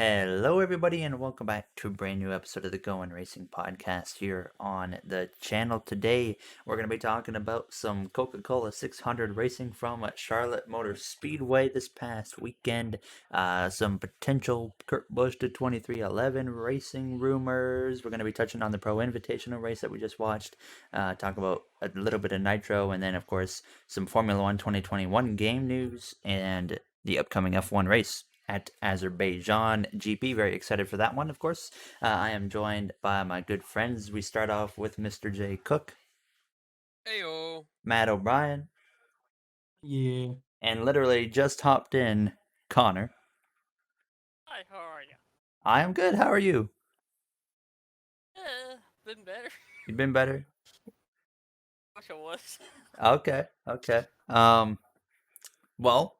Hello, everybody, and welcome back to a brand new episode of the GOWEN Racing Podcast here on the channel. Today, we're going to be talking about some Coca-Cola 600 racing from Charlotte Motor Speedway this past weekend. Some potential Kurt Busch to 2311 racing rumors. We're going to be touching on the Pro Invitational race that we just watched. Talk about a little bit of Nitro, and then, of course, some Formula 1 2021 game news and the upcoming F1 race at Azerbaijan GP. Very excited for that one, of course. I am joined by my good friends. We start off with Mr. JayCook. Heyo. Matt O'Brien. Yeah. And literally just hopped in, Connor. Hi, how are you? I am good. How are you? Been better. You been better? Wish I was. Okay. Well,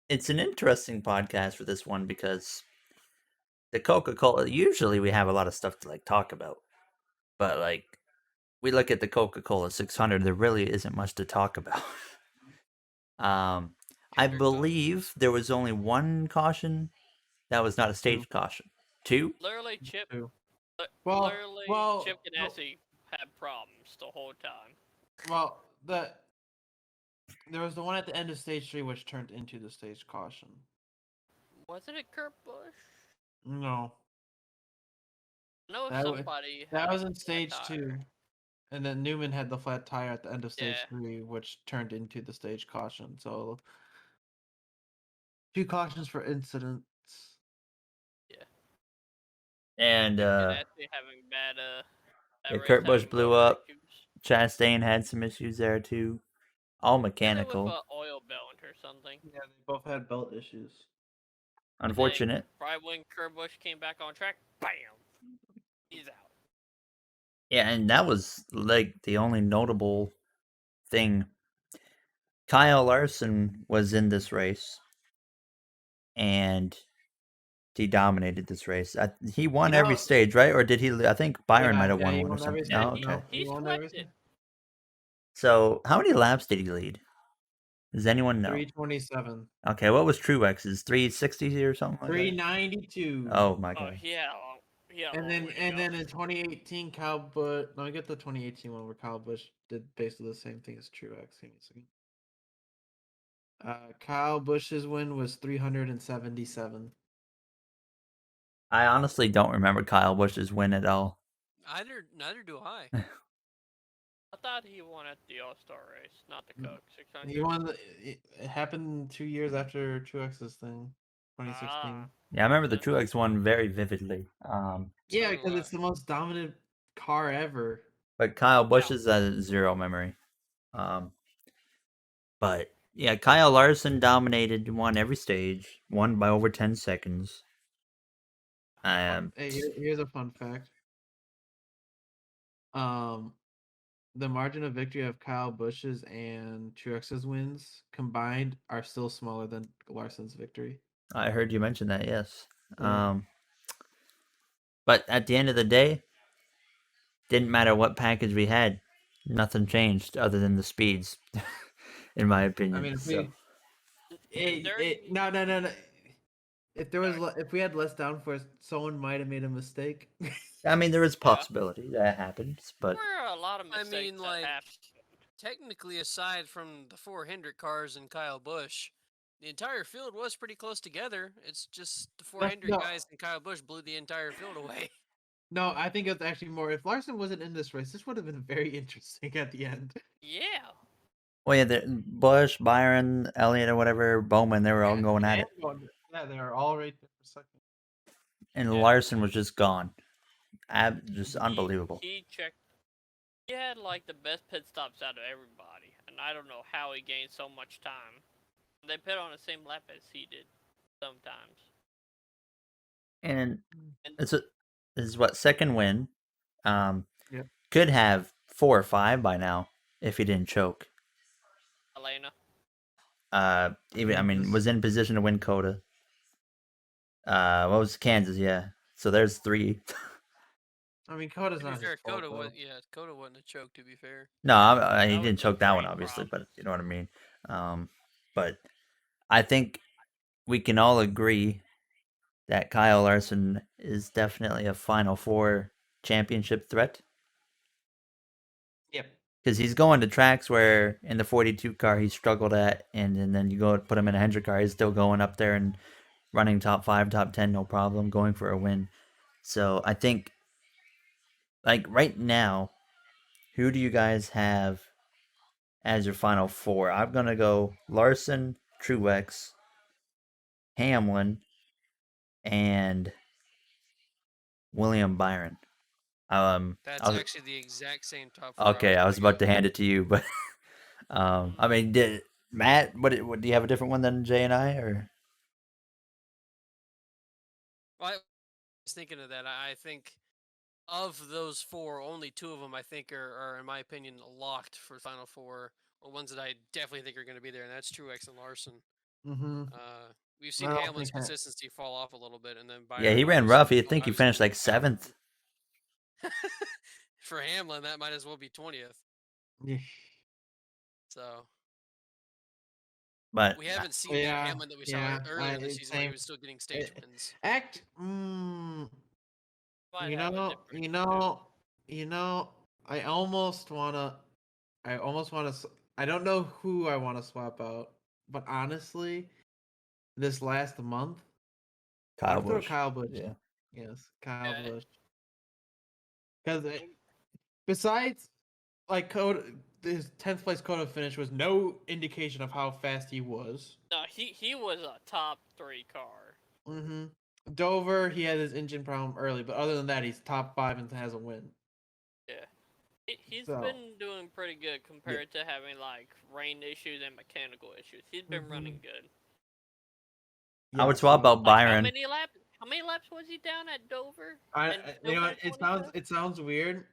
it's an interesting podcast for this one because the Coca-Cola, usually we have a lot of stuff to talk about. But we look at the Coca-Cola 600, there really isn't much to talk about. I believe there was only one caution that was not a stage caution. Two? Literally, Chip. Well, Chip Ganassi had problems the whole time. Well, there was the one at the end of stage 3 which turned into the stage caution. Wasn't it Kurt Busch? No. No, somebody. That was in stage 2. And then Newman had the flat tire at the end of stage 3, which turned into the stage caution. So, 2 cautions for incidents. Yeah. And Ganassi having bad. Kurt Busch blew up. Chastain had some issues there too. All mechanical. With an oil belt or something. Yeah, they both had belt issues. Unfortunate. Right when Kurt Busch came back on track, bam, he's out. Yeah, and that was the only notable thing. Kyle Larson was in this race, and he dominated this race. He won every stage, right? Or did he? I think Byron might have won one or something. Yeah, okay. He swept it. So, how many laps did he lead? Does anyone know? 327. Okay, what was Truex's? 360 or something? 392. Oh my god. And then in 2018, Kyle Busch. No, I get the 2018 one where Kyle Busch did basically the same thing as Truex. Kyle Busch's win was 377. I honestly don't remember Kyle Busch's win at all. Neither do I. I thought he won at the All-Star race, not the Coke 600. He won. It happened 2 years after Truex's thing, 2016. Yeah, I remember the Truex one very vividly. Yeah, because it's the most dominant car ever. But Kyle Busch's has zero memory. But yeah, Kyle Larson dominated, won every stage, won by over 10 seconds. Hey, here's a fun fact. The margin of victory of Kyle Busch's and Truex's wins combined are still smaller than Larson's victory. I heard you mention that, yes. Yeah. But at the end of the day, didn't matter what package we had. Nothing changed other than the speeds, in my opinion. I mean, no. If we had less downforce, someone might have made a mistake. I mean, there is a possibility that happens, but there are a lot of mistakes. Technically, aside from the 4 Hendrick cars and Kyle Busch, the entire field was pretty close together. It's just the 4 Hendrick guys and Kyle Busch blew the entire field away. No, I think it's actually more. If Larson wasn't in this race, this would have been very interesting at the end. Yeah. Well, yeah, Busch, Byron, Elliott, or whatever, Bowman, they were all going at it. Yeah, they were all right there for a second. And Larson was just gone. Just unbelievable. He had the best pit stops out of everybody, and I don't know how he gained so much time. They pit on the same lap as he did sometimes. And this is what, second win. Could have 4 or 5 by now if he didn't choke. Elena. Was in position to win Coda. What was Kansas? Yeah. So there's 3. I mean, Coda's not his fault, Coda wasn't a choke, to be fair. No, he didn't choke that one, obviously, but you know what I mean. But I think we can all agree that Kyle Larson is definitely a Final Four championship threat? Yep. Because he's going to tracks where in the 42 car he struggled at, and then you go put him in a Hendrick car, he's still going up there and running top 5, top 10, no problem, going for a win. So I think, like right now, who do you guys have as your Final Four? I'm gonna go Larson, Truex, Hamlin, and William Byron. That's I was, actually the exact same top four. okay. I was gonna about to hand it to you, but I mean, did Matt? What do you have a different one than Jay and I, or? I was thinking of that. I think of those four, only two of them I think are in my opinion, locked for Final Four, or ones that I definitely think are going to be there, and that's Truex and Larson. Mm-hmm. We've seen Hamlin's consistency fall off a little bit, and then Byron. Yeah, he ran rough. I think he finished like 7th. For Hamlin, that might as well be 20th. Yeah. So, but we haven't seen the Hamlin that we saw earlier in the season where he was still getting stage wins. I almost wanna. I don't know who I want to swap out, but honestly, this last month, Kyle Busch. Kyle Busch. Yeah. Yes, Kyle Busch. Because besides, like, his 10th place Coda finish was no indication of how fast he was. No, he was a top 3 car. Mm-hmm. Dover, he had his engine problem early, but other than that, he's top 5 and has a win. Yeah. He's been doing pretty good compared to having, like, rain issues and mechanical issues. He's been running good. I would swap out Byron. How many laps was he down at Dover? It sounds weird,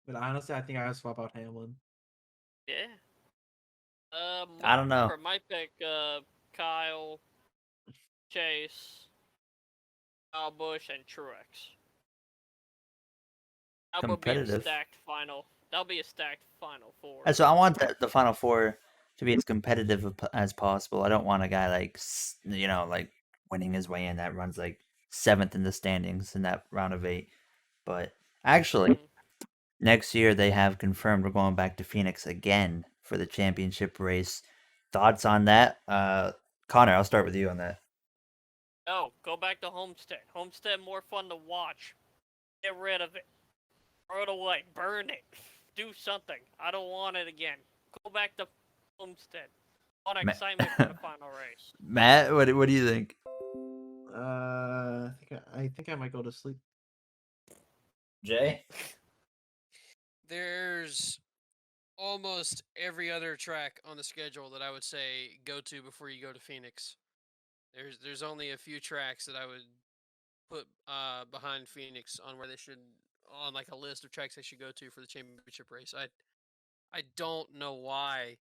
but honestly, I think I would swap out Hamlin. Yeah. I don't know. For my pick, Kyle, Chase, Kyle Busch, and Truex. That would be a stacked final. That'll be a stacked Final Four. So I want the Final Four to be as competitive as possible. I don't want a guy like winning his way in that runs like 7th in the standings in that round of 8. But actually, next year they have confirmed we're going back to Phoenix again for the championship race. Thoughts on that? Connor, I'll start with you on that. No, go back to Homestead. Homestead more fun to watch. Get rid of it. Throw it away. Burn it. Do something. I don't want it again. Go back to Homestead. A lot of excitement for the final race. Matt, what do you think? I think I might go to sleep. Jay? There's almost every other track on the schedule that I would say go to before you go to Phoenix. There's only a few tracks that I would put behind Phoenix on where they should, on like a list of tracks they should go to for the championship race. I don't know why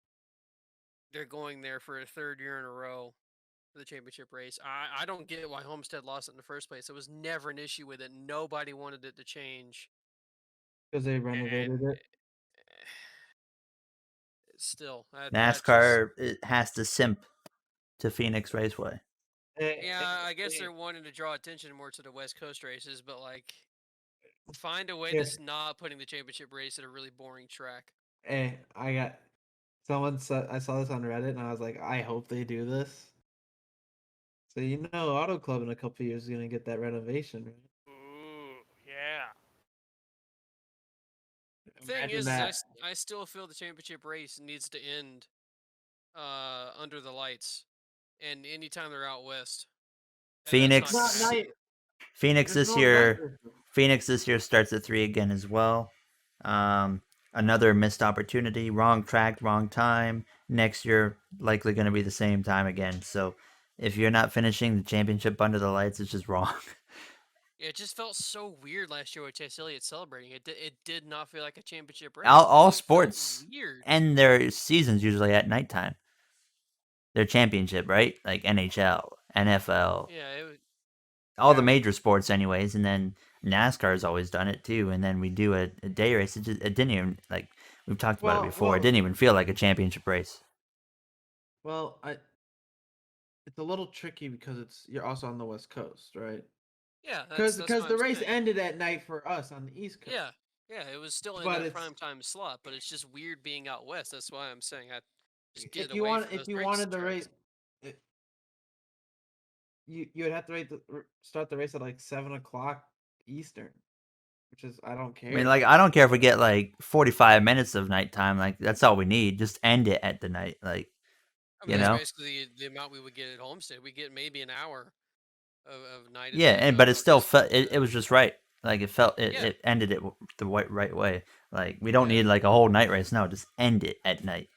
they're going there for a 3rd year in a row for the championship race. I don't get why Homestead lost it in the first place. It was never an issue with it. Nobody wanted it to change. Because they renovated it. Still, NASCAR it has to simp to Phoenix Raceway. Yeah, I guess they're wanting to draw attention more to the West Coast races, but like, find a way that's not putting the championship race at a really boring track. Hey, I saw this on Reddit, and I was like, I hope they do this. So Auto Club in a couple years is gonna get that renovation, right? Ooh, yeah. Thing is, I still feel the championship race needs to end under the lights, and anytime they're out west. Phoenix this year starts at 3 again as well. Another missed opportunity, wrong track, wrong time. Next year likely going to be the same time again. So if you're not finishing the championship under the lights, it's just wrong. It just felt so weird last year with Chase Elliott celebrating. It did not feel like a championship race. All sports end their seasons usually at nighttime. Their championship, right? Like NHL, NFL. Yeah, all the major sports anyways, and then NASCAR's always done it too, and then we do a day race. It didn't even, like, we've talked about it before, it didn't even feel like a championship race. Well, it's a little tricky because you're also on the West Coast, right? Yeah, Because that's what the I'm race saying. ended at night for us on the East Coast. Yeah, yeah, it was still in But that it's prime time slot, but it's just weird being out west. That's why I'm saying I just get if you away want from if those you race wanted the race, tracks. you would have to start the race at like 7 o'clock Eastern, which is I don't I mean, care. like, I don't care if we get like 45 minutes of nighttime. Like, that's all we need. Just end it at the night. Like, I mean, you that's know? basically the amount we would get at Homestead. We get maybe an hour of night at Yeah, the but it still East felt Homestead. it was just right. Like it felt Yeah, it ended it the right way. Like we don't yeah, need like a whole night race. No, just end it at night.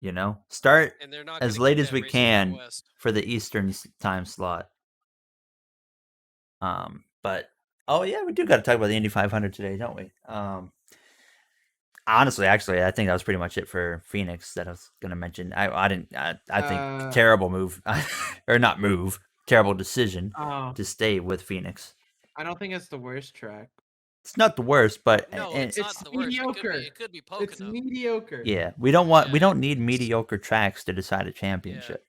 You know, start and they're not going as to late keep as that we racing out can west. for the Eastern time slot. But oh yeah, we do got to talk about the Indy 500 today, don't we? Honestly, actually, I think that was pretty much it for Phoenix that I was gonna mention. I didn't. I think Uh, terrible move or not move. Terrible decision oh, to stay with Phoenix. I don't think it's the worst track. It's not the worst, but No, and it's not It's the worst. mediocre. It could be It's Pocono. mediocre. yeah, we Yeah, don't need it's mediocre tracks to decide a yeah. championship.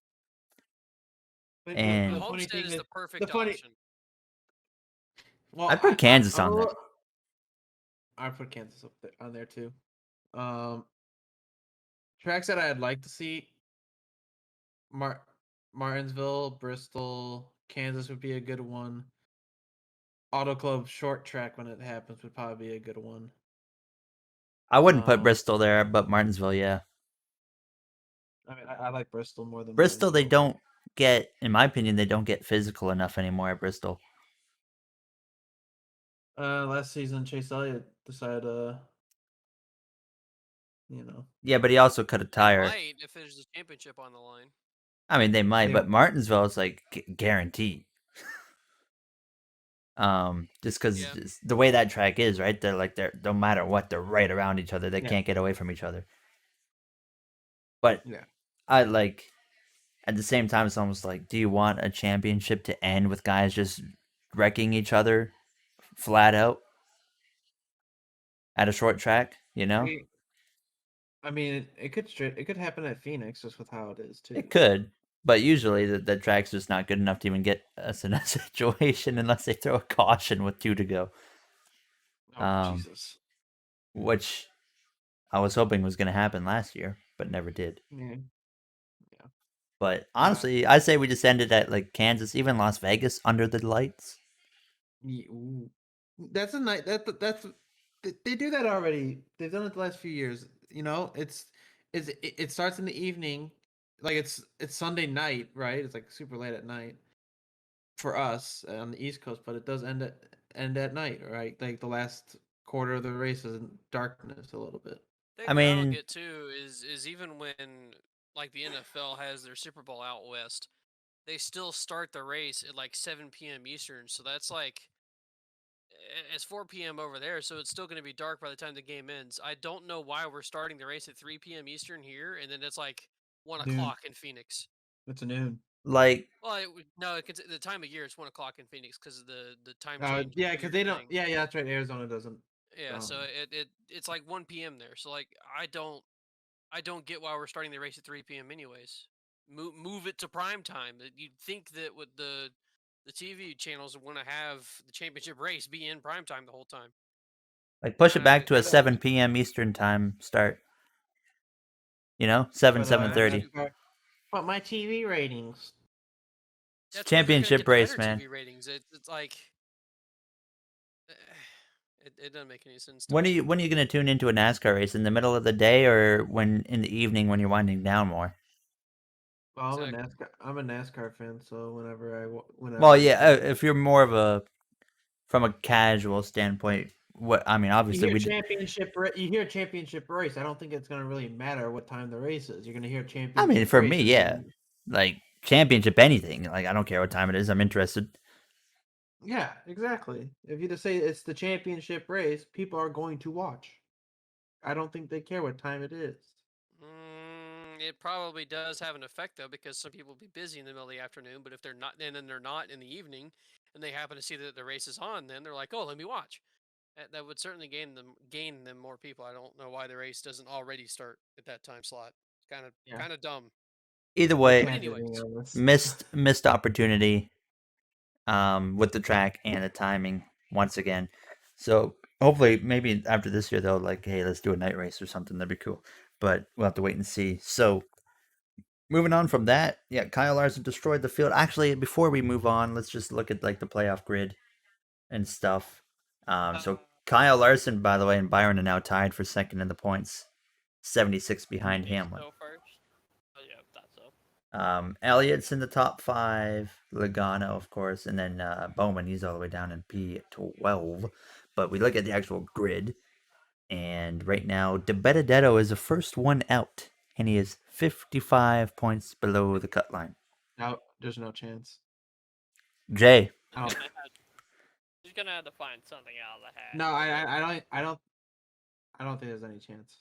But And the funny Homestead thing is is, the the perfect funny. option. I Well, put Kansas I'm a on there. little, I put Kansas up there on there too. Um, Tracks that I'd like to see: Mar- Martinsville, Bristol, Kansas would be a good one. Auto Club short track when it happens would probably be a good one. I wouldn't put Um, Bristol there, but Martinsville, yeah. I mean, I like Bristol more than Bristol, they Martinsville. don't get, in my opinion, they don't get physical enough anymore at Bristol. Last season Chase Elliott decided, you know, Yeah, but he also cut a They tire. might if there's a championship on the line. I mean, they might, they but Martinsville is like guaranteed. Just because Yeah, the way that track is, right? They're no matter what, they're right around each other. They yeah can't get away from each other. But yeah. I like at the same time, it's almost like, do you want a championship to end with guys just wrecking each other flat out at a short track? You know, I mean, it could happen at Phoenix just with how it is too. it could, but usually the track's just not good enough to even get us in a situation unless they throw a caution with 2 to go. Oh Jesus! Which I was hoping was going to happen last year, but never did. Yeah, But yeah. honestly, I say we just ended at like Kansas, even Las Vegas, under the lights. Ooh. That's a night. They do that already. They've done it the last few years. You know, it starts in the evening, like it's Sunday night, right? It's like super late at night for us on the East Coast, but it does end at night, right? Like the last quarter of the race is in darkness a little bit. I thing that I don't mean, get too is even when like the NFL has their Super Bowl out west, they still start the race at like 7 p.m. Eastern. So that's like it's 4 p.m. over there, so it's still going to be dark by the time the game ends. I don't know why we're starting the race at 3 p.m. Eastern here, and then it's like 1 o'clock in Phoenix. It's a noon. like, Well, no, the time of year it's 1 o'clock in Phoenix because of the time change. Yeah, The because weird they don't. thing. Yeah, that's right. Arizona doesn't. Yeah, so it's like 1 p.m. there. So like I don't get why we're starting the race at 3 p.m. anyways. Move it to prime time. You'd think that with the TV channels want to have the championship race be in prime time the whole time. push it back to I a don't. 7 p.m. Eastern time start. You know, 7, But That's too. 7:30. But my TV ratings. It's That's where they're gonna championship get the race, better man. TV ratings. It's like it doesn't make any sense to When are me. you gonna tune into a NASCAR race in the middle of the day or when in the evening when you're winding down more? Well, Exactly. I'm a NASCAR fan, so Well, whenever it's yeah, on. if you're more of a from a casual standpoint, what I mean, obviously You hear championship race. I don't think it's gonna really matter what time the race is. You're gonna hear I mean, championship for me, race, and yeah, then like championship anything. Like I don't care what time it is. I'm interested. yeah, exactly. If you just say it's the championship race, people are going to watch. I don't think they care what time it is. It probably does have an effect though, because some people will be busy in the middle of the afternoon. But if they're not, and then they're not in the evening, and they happen to see that the race is on, then they're like, "Oh, let me watch." That would certainly gain them more people. I don't know why the race doesn't already start at that time slot. It's kind Yeah. of dumb. Either We way, can't do Anyways. anything on this. missed opportunity with the track and the timing once again. So hopefully, maybe after this year, they'll like, hey, let's do a night race or something. That'd be cool. But we'll have to wait and see. So moving on from that, yeah, Kyle Larson destroyed the field. Actually, before we move on, let's just look at like the playoff grid and stuff. So Kyle Larson, by the way, and Byron are now tied for second in the points, 76 behind He's Hamlin. still first. Oh yeah, that's so. Elliott's in the top 5, Logano, of course, and then Bowman, he's all the way down in P12. But we look at the actual grid, and right now, De Benedetto is the first one out, and he is 55 points below the cut line. No, there's no chance. Jay, Oh. He's gonna have to find something out of the hat. No, I don't think there's any chance.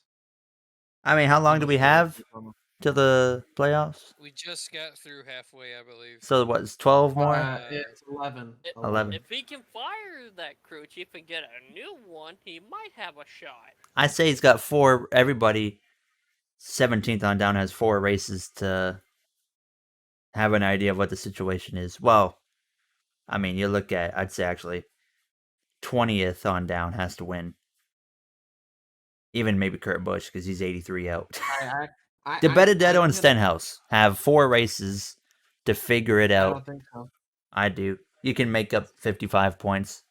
I mean, how long do we have to the playoffs? We just got through halfway, I believe. So what's 12 more? It's 11. 11. If he can fire that crew chief and get a new one, he might have a shot. I say he's got 4. Everybody 17th on down has 4 races to have an idea of what the situation is. Well, I mean, you look at, I'd say actually 20th on down has to win. Even maybe Kurt Busch because he's 83 out. De Benedetto and Stenhouse have 4 races to figure it out. I don't think so. I do. You can make up 55 points.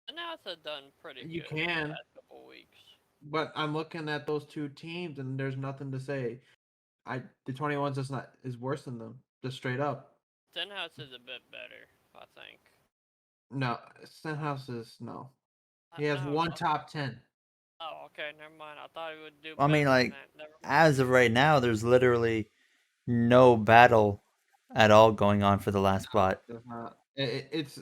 And now it's done pretty You good can. the past couple weeks. But I'm looking at those two teams, and there's nothing to say. The 21s is worse than them, just straight up. Stenhouse is a bit better, I think. No, Stenhouse is no. He has No, one no. top 10. Oh, okay, never mind. I thought he would do. I mean, better like, than that. Never mind. as of right now, there's literally no battle at all going on for the last spot. There's not. It's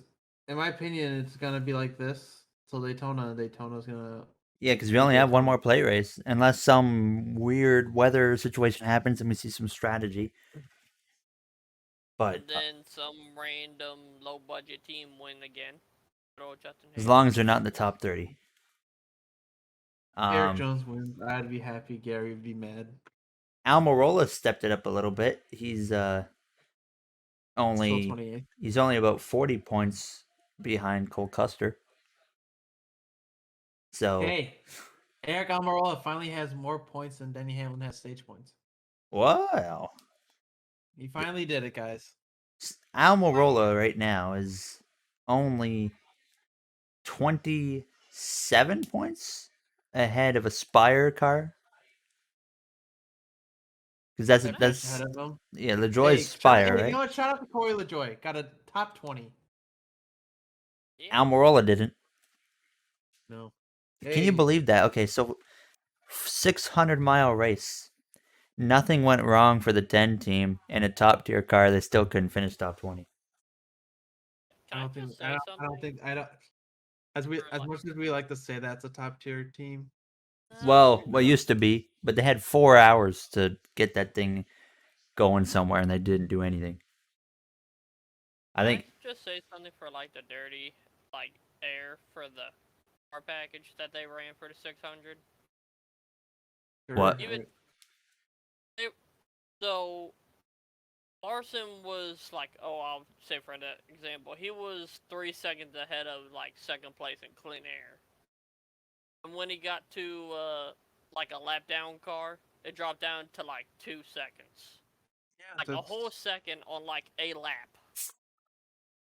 in my opinion, it's gonna be like this till Daytona. Daytona's gonna. Yeah, because we only have one more play race, unless some weird weather situation happens and we see some strategy. But And then some random low budget team win again. Throw Justin as Haley. long as they're not in the top 30. Eric Jones wins. I'd be happy. Gary would be mad. Almirola stepped it up a little bit. He's Still only 28. he's only about 40 points behind Cole Custer. So Hey, Eric Almirola finally has more points than Denny Hamlin has stage points. wow. He finally did it, guys. Almirola right now is only 27 points ahead of a Spire car. Because that's Ahead of him. yeah, LaJoy's Hey, Spire, You right? know what? Shout out to Corey LaJoy. Got a top 20. Yeah. Almirola didn't. No. Can you believe that? Okay, so 600-mile race. Nothing went wrong for the 10 team in a top tier car. They still couldn't finish top 20. Can I just say something? As much as we like to say that's a top tier team. Well, what used to be, but they had 4 hours to get that thing going somewhere, and they didn't do anything. I think. Can I just say something for like the dirty, like air for the car package that they ran for the 600. What? So Larson was like, I'll say for that example, he was 3 seconds ahead of like second place in clean air. And when he got to like a lap down car, it dropped down to like 2 seconds. Yeah, Like a whole second on like a lap.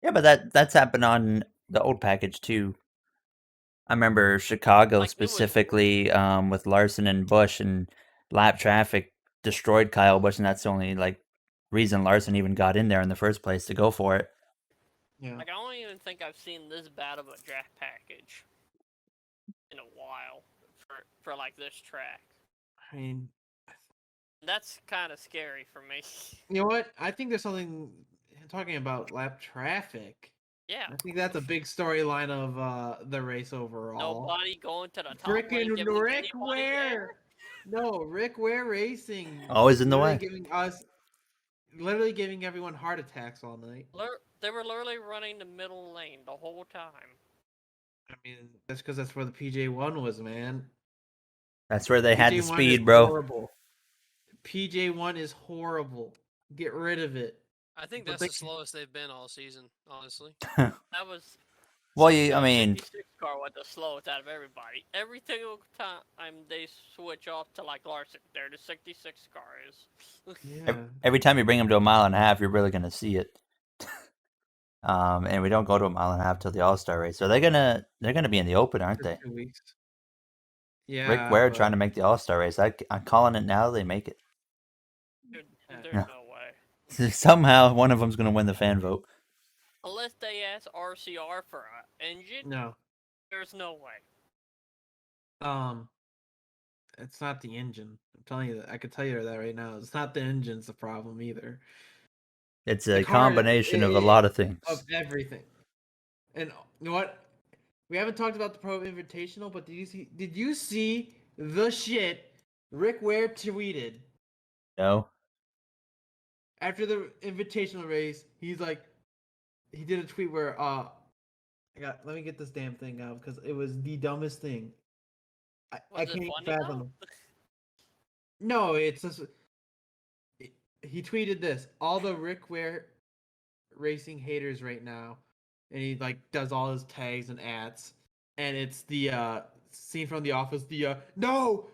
Yeah, but that's happened on the old package too. I remember Chicago Like, it was- specifically with Larson and Busch, and lap traffic destroyed Kyle Busch, and that's the only like reason Larson even got in there in the first place to go for it. Yeah. Like I don't even think I've seen this bad of a draft package in a while for like this track. I mean, That's kind of scary for me. you know what? I think there's something talking about lap traffic. Yeah. I think that's a big storyline of the race overall. Nobody going to the top. Freaking lane giving Rick anybody Ware. air. No, Rick Ware Racing. Always in the literally way. Literally giving everyone heart attacks all night. They were literally running the middle lane the whole time. I mean, that's because that's where the PJ1 was, man. That's where they had the PJ1 speed, is bro. horrible. PJ1 is horrible. Get rid of it. I think But that's they the slowest they've been all season, honestly. That was Well, the I mean, 66 car was the slowest out of everybody. Every single time they switch off to like Larson, there the 66 car is. Yeah. every time you bring them to a mile and a half, you're really gonna see it. And we don't go to a mile and a half till the All Star race, so they're gonna be in the open, aren't For they? 2 weeks. Rick Yeah. Ware but- trying to make the All Star race. I'm calling it now. They make it. There's Yeah. no way. Somehow, one of them's gonna win the fan vote. Unless they ask RCR for an engine, No. there's no way. It's not the engine. I'm telling you that. I could tell you that right now. It's not the engine's the problem either. It's The a car combination of a lot of things. Of everything. And you know what? We haven't talked about the Pro Invitational, but did you see the shit Rick Ware tweeted No, after the Invitational race? He's like, he did a tweet where let me get this damn thing out because it was the dumbest thing. I Was it can't even funny fathom. though? No, it's just he tweeted this. All the Rick Ware racing haters right now, and he like does all his tags and ads, and it's the scene from The Office. The no,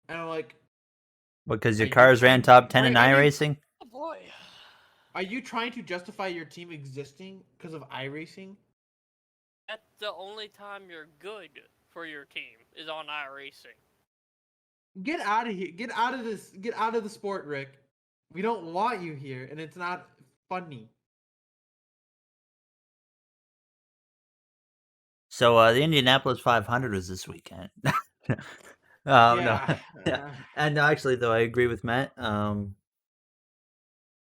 and I'm like, because Are your you cars ran trying- top 10 in I mean- iRacing. Oh boy. are you trying to justify your team existing because of iRacing? That's the only time you're good for your team is on iRacing. Get out of here! Get out of this! Get out of the sport, Rick. We don't want you here, and it's not funny. So the Indianapolis 500 was this weekend. Yeah. No. And actually, though, I agree with Matt.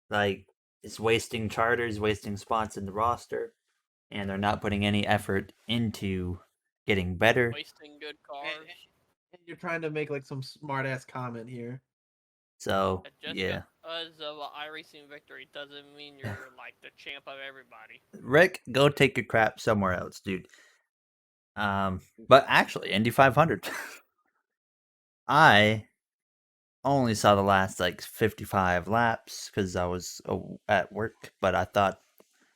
Like, it's wasting charters, wasting spots in the roster, and they're not putting any effort into getting better. Wasting good cars. And you're trying to make like some smart ass comment here. So Just yeah, because of an iRacing victory doesn't mean you're like the champ of everybody. Rick, go take your crap somewhere else, dude. But actually, Indy 500. I only saw the last like 55 laps because I was at work, but I thought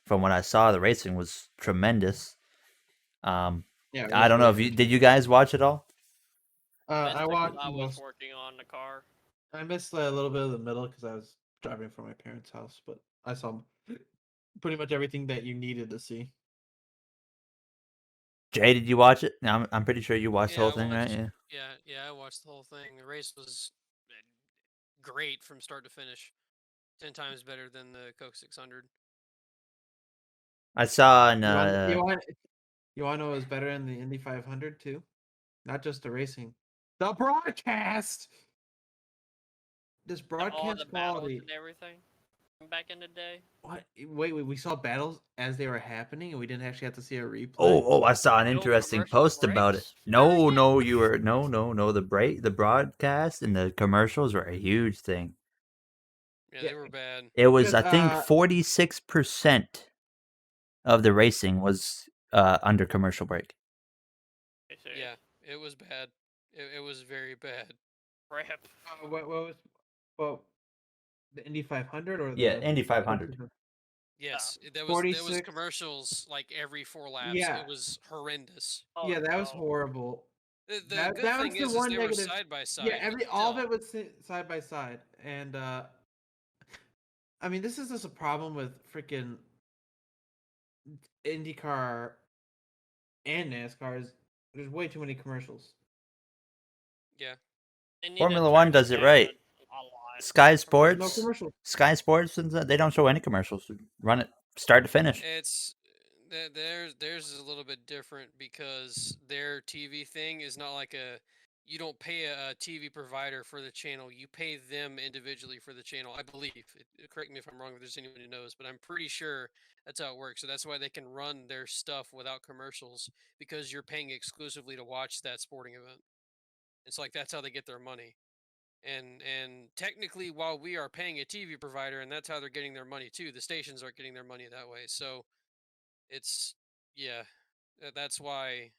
from what I saw, the racing was tremendous. Yeah. it I was don't know if really you did. You guys watch it all? I Missed it 'cause watched. I was most- working on the car. I missed a little bit of the middle because I was driving from my parents' house, but I saw pretty much everything that you needed to see. Jay, did you watch it? I'm pretty sure you watched the Yeah, whole I thing, right? watched- Yeah. Yeah, I watched the whole thing. The race was great from start to finish. 10 times better than the Coke 600. I saw in You want to know what was better in the Indy 500 too? Not just the racing, the broadcast. This All broadcast the battles quality. and everything from back in the day. What? Wait, we saw battles as they were happening, and we didn't actually have to see a replay. Oh, I saw an No interesting commercial post about it. breaks? No, Very no, you were no. The broadcast and the commercials were a huge thing. Yeah, Yeah. they were bad. It was, I Because, think, 46% of the racing was under commercial break. I see. Yeah, it was bad. It was very bad. Rip. what was the Indy 500 or Yeah, the Indy 500. Yes, there was 46 commercials like every 4 laps. Yeah. It was horrendous. Oh, Yeah, that was no. horrible. The That- good that thing was the is one they were negative- side by side. Yeah, all of still. it was side by side, and I mean, this is just a problem with freaking IndyCar and NASCAR. There's way too many commercials. Yeah. They need to Formula turn 1 it does it down right. a lot. Sky There's Sports, no commercials. Sky Sports, they don't show any commercials. Run it start to finish. It's theirs is a little bit different because their TV thing is not like you don't pay a TV provider for the channel. You pay them individually for the channel. I believe. Correct me if I'm wrong if there's anyone who knows, but I'm pretty sure that's how it works. So that's why they can run their stuff without commercials because you're paying exclusively to watch that sporting event. It's like that's how they get their money. And technically, while we are paying a TV provider, and that's how they're getting their money too, the stations aren't getting their money that way. So it's yeah, that's why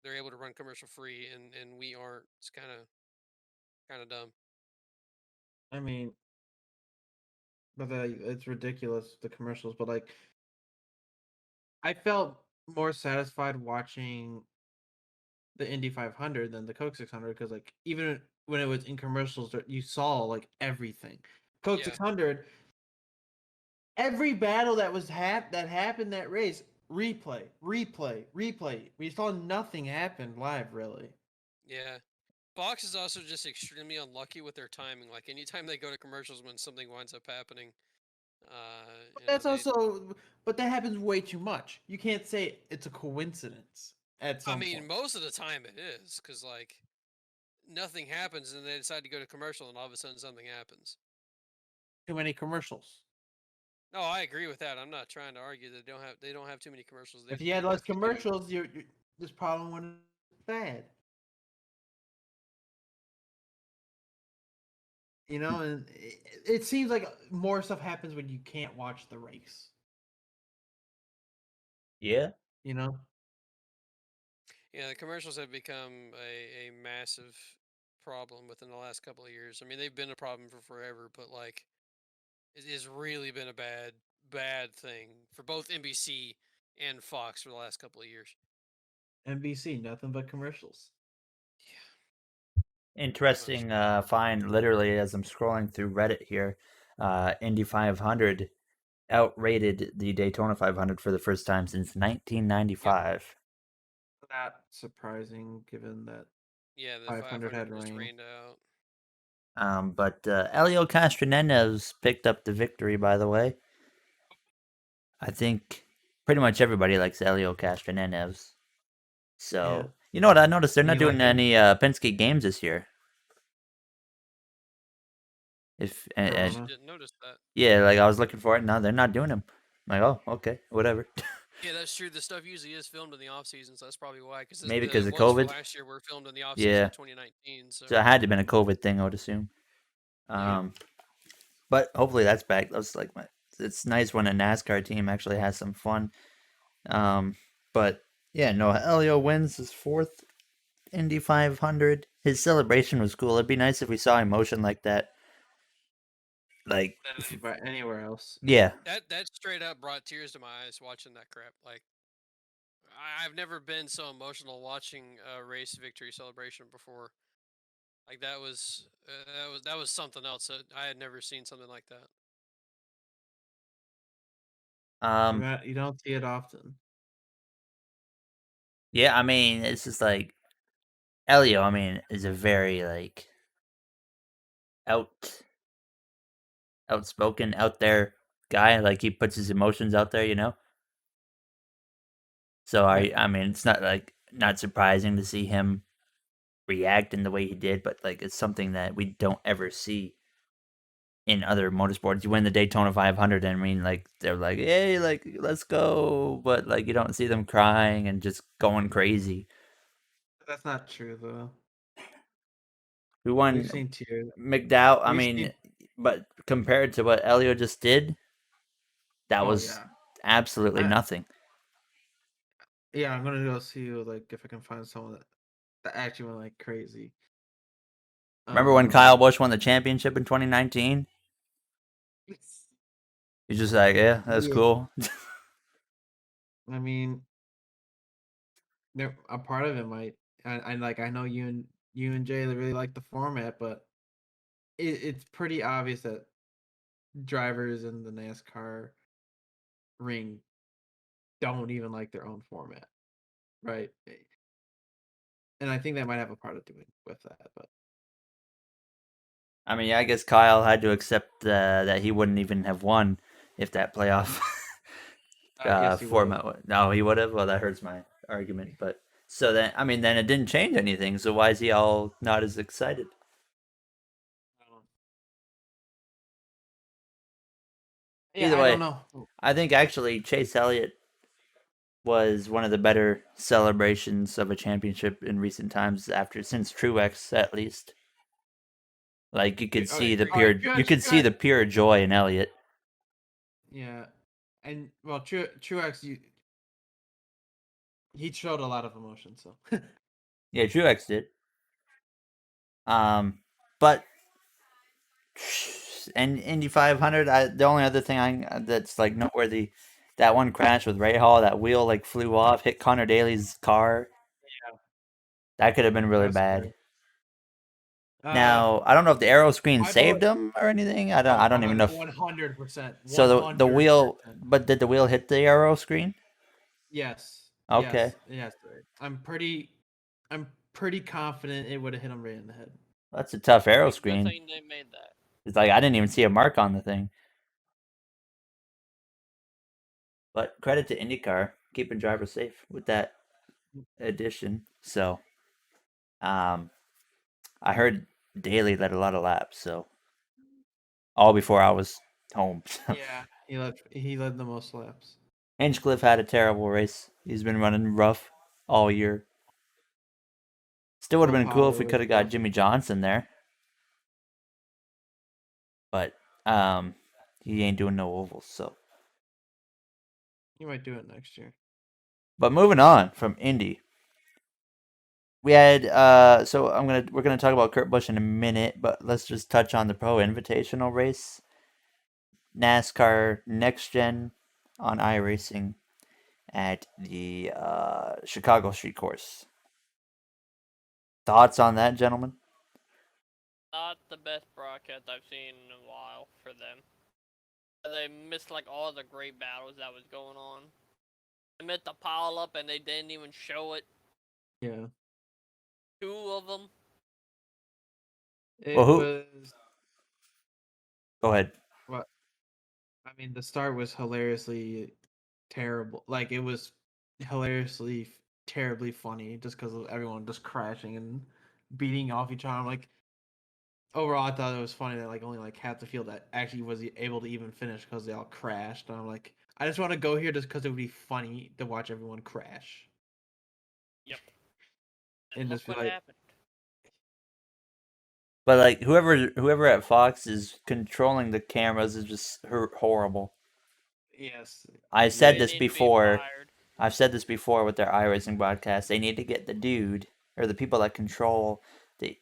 they're able to run commercial free, and we aren't. It's kind of Kind of dumb. I mean, but it's ridiculous, the commercials. But like, I felt more satisfied watching the Indy 500 than the Coke 600 because like even when it was in commercials, you saw like everything. Coke Yeah. 600, every battle that that happened that race, replay. We saw nothing happen live, really. Yeah. Fox is also just extremely unlucky with their timing. Like anytime they go to commercials when something winds up happening, But you know, that's also, but that happens way too much. You can't say it's a coincidence at I some mean, point. most of the time it is, because like nothing happens and they decide to go to commercial and all of a sudden something happens. Too many commercials. No, I agree with that. I'm not trying to argue that they don't have too many commercials. If you had less commercials, this problem wouldn't be bad. You know, and it seems like more stuff happens when you can't watch the race. Yeah. You know, Yeah, the commercials have become a massive problem within the last couple of years. I mean, they've been a problem for forever, but like it has really been a bad thing for both NBC and Fox for the last couple of years. NBC, nothing but commercials. Interesting find, literally, as I'm scrolling through Reddit here. Indy 500 outrated the Daytona 500 for the first time since 1995. Not surprising, given that Yeah, the 500 had just rain. rained out. But Elio Castronenez picked up the victory, by the way. I think pretty much everybody likes Elio Castronenez. So, Yeah. you know what I noticed? They're not You doing like him? any Penske games this year. If I Corona. didn't notice that. Yeah, like I was looking for it. No, they're not doing them. I'm like, oh, okay, whatever. Yeah, that's true. The stuff usually is filmed in the off season, so that's probably why. Because Maybe the 'cause of ones for COVID? last year were filmed in the off season Yeah. of 2019. So So it had to have been a COVID thing, I would assume. But hopefully that's back. That's like it's nice when a NASCAR team actually has some fun. But yeah, no, Elio wins his fourth Indy 500. His celebration was cool. It'd be nice if we saw emotion like that. Like, Anywhere else. yeah. that straight up brought tears to my eyes watching that crap. Like, I've never been so emotional watching a race victory celebration before. Like that was something else. I had never seen something like that. You don't see it often. Yeah, I mean, it's just like Elio, I mean, is a very like outspoken, out there guy. Like he puts his emotions out there, you know. So I mean, it's not like not surprising to see him react in the way he did, but like it's something that we don't ever see in other motorsports. You win the Daytona 500, and I mean, like they're like, "Hey, like let's go," but like you don't see them crying and just going crazy. That's not true, though. Who won? We've seen tears. McDowell. I We've mean, seen- but compared to what Elio just did, that Oh, was yeah. absolutely I- nothing. Yeah, I'm gonna go see like if I can find someone that actually went like crazy. Remember when Kyle Busch won the championship in 2019? He's just like, yeah, that's Yeah. cool. I mean, a part of it might, and like I know you and Jay really like the format, but it's pretty obvious that drivers in the NASCAR ring don't even like their own format, right? And I think that might have a part of doing with that, but I mean, I guess Kyle had to accept that he wouldn't even have won if that playoff yes, he format. No, he would have. Well, that hurts my argument. But so then, I mean, then it didn't change anything. So why is he all not as excited? Yeah, Either I way, don't know. I think actually Chase Elliott was one of the better celebrations of a championship in recent times since Truex, at least. Like you could see the pure joy in Elliott. Yeah, and well, Truex, he showed a lot of emotion. So Yeah, Truex did. But and Indy 500, the only other thing that's like noteworthy, that one crash with Ray Hall, that wheel like flew off, hit Connor Daly's car. Yeah. That could have been really That's bad. scary. Now I don't know if the aero screen my saved boy- him or anything. I don't even know. If, 100%. so the wheel, but did the wheel hit the aero screen? Yes. Okay. Yes. I'm pretty confident it would have hit him right in the head. That's a tough aero Good screen. thing they made that. It's like I didn't even see a mark on the thing. But credit to IndyCar keeping drivers safe with that addition. So, I heard Daly led a lot of laps. So, all before I was home. Yeah, he led the most laps. Hinchcliffe had a terrible race. He's been running rough all year. Still would have No been cool if power we was could have got rough. Jimmy Johnson there. But he ain't doing no ovals, so. He might do it next year. But moving on from Indy. We had so we're gonna talk about Kurt Busch in a minute, but let's just touch on the Pro Invitational race. NASCAR Next Gen on iRacing at the Chicago Street Course. Thoughts on that, gentlemen? Not the best broadcast I've seen in a while for them. They missed like all the great battles that was going on. They missed the pile up and they didn't even show it. Yeah. 2 of them. It Well, who- was. Go ahead. What? I mean, the start was hilariously terrible. Like it was hilariously terribly funny just because of everyone just crashing and beating off each other. I'm like, overall, I thought it was funny that like only like half the field that actually was able to even finish because they all crashed. And I'm like, I just want to go here just because it would be funny to watch everyone crash. Yep. And Look just be what like, happened. But like whoever at Fox is controlling the cameras is just horrible. yes. I said They this need to be before. fired. I've said this before with their iRacing broadcast. They need to get the dude or the people that control the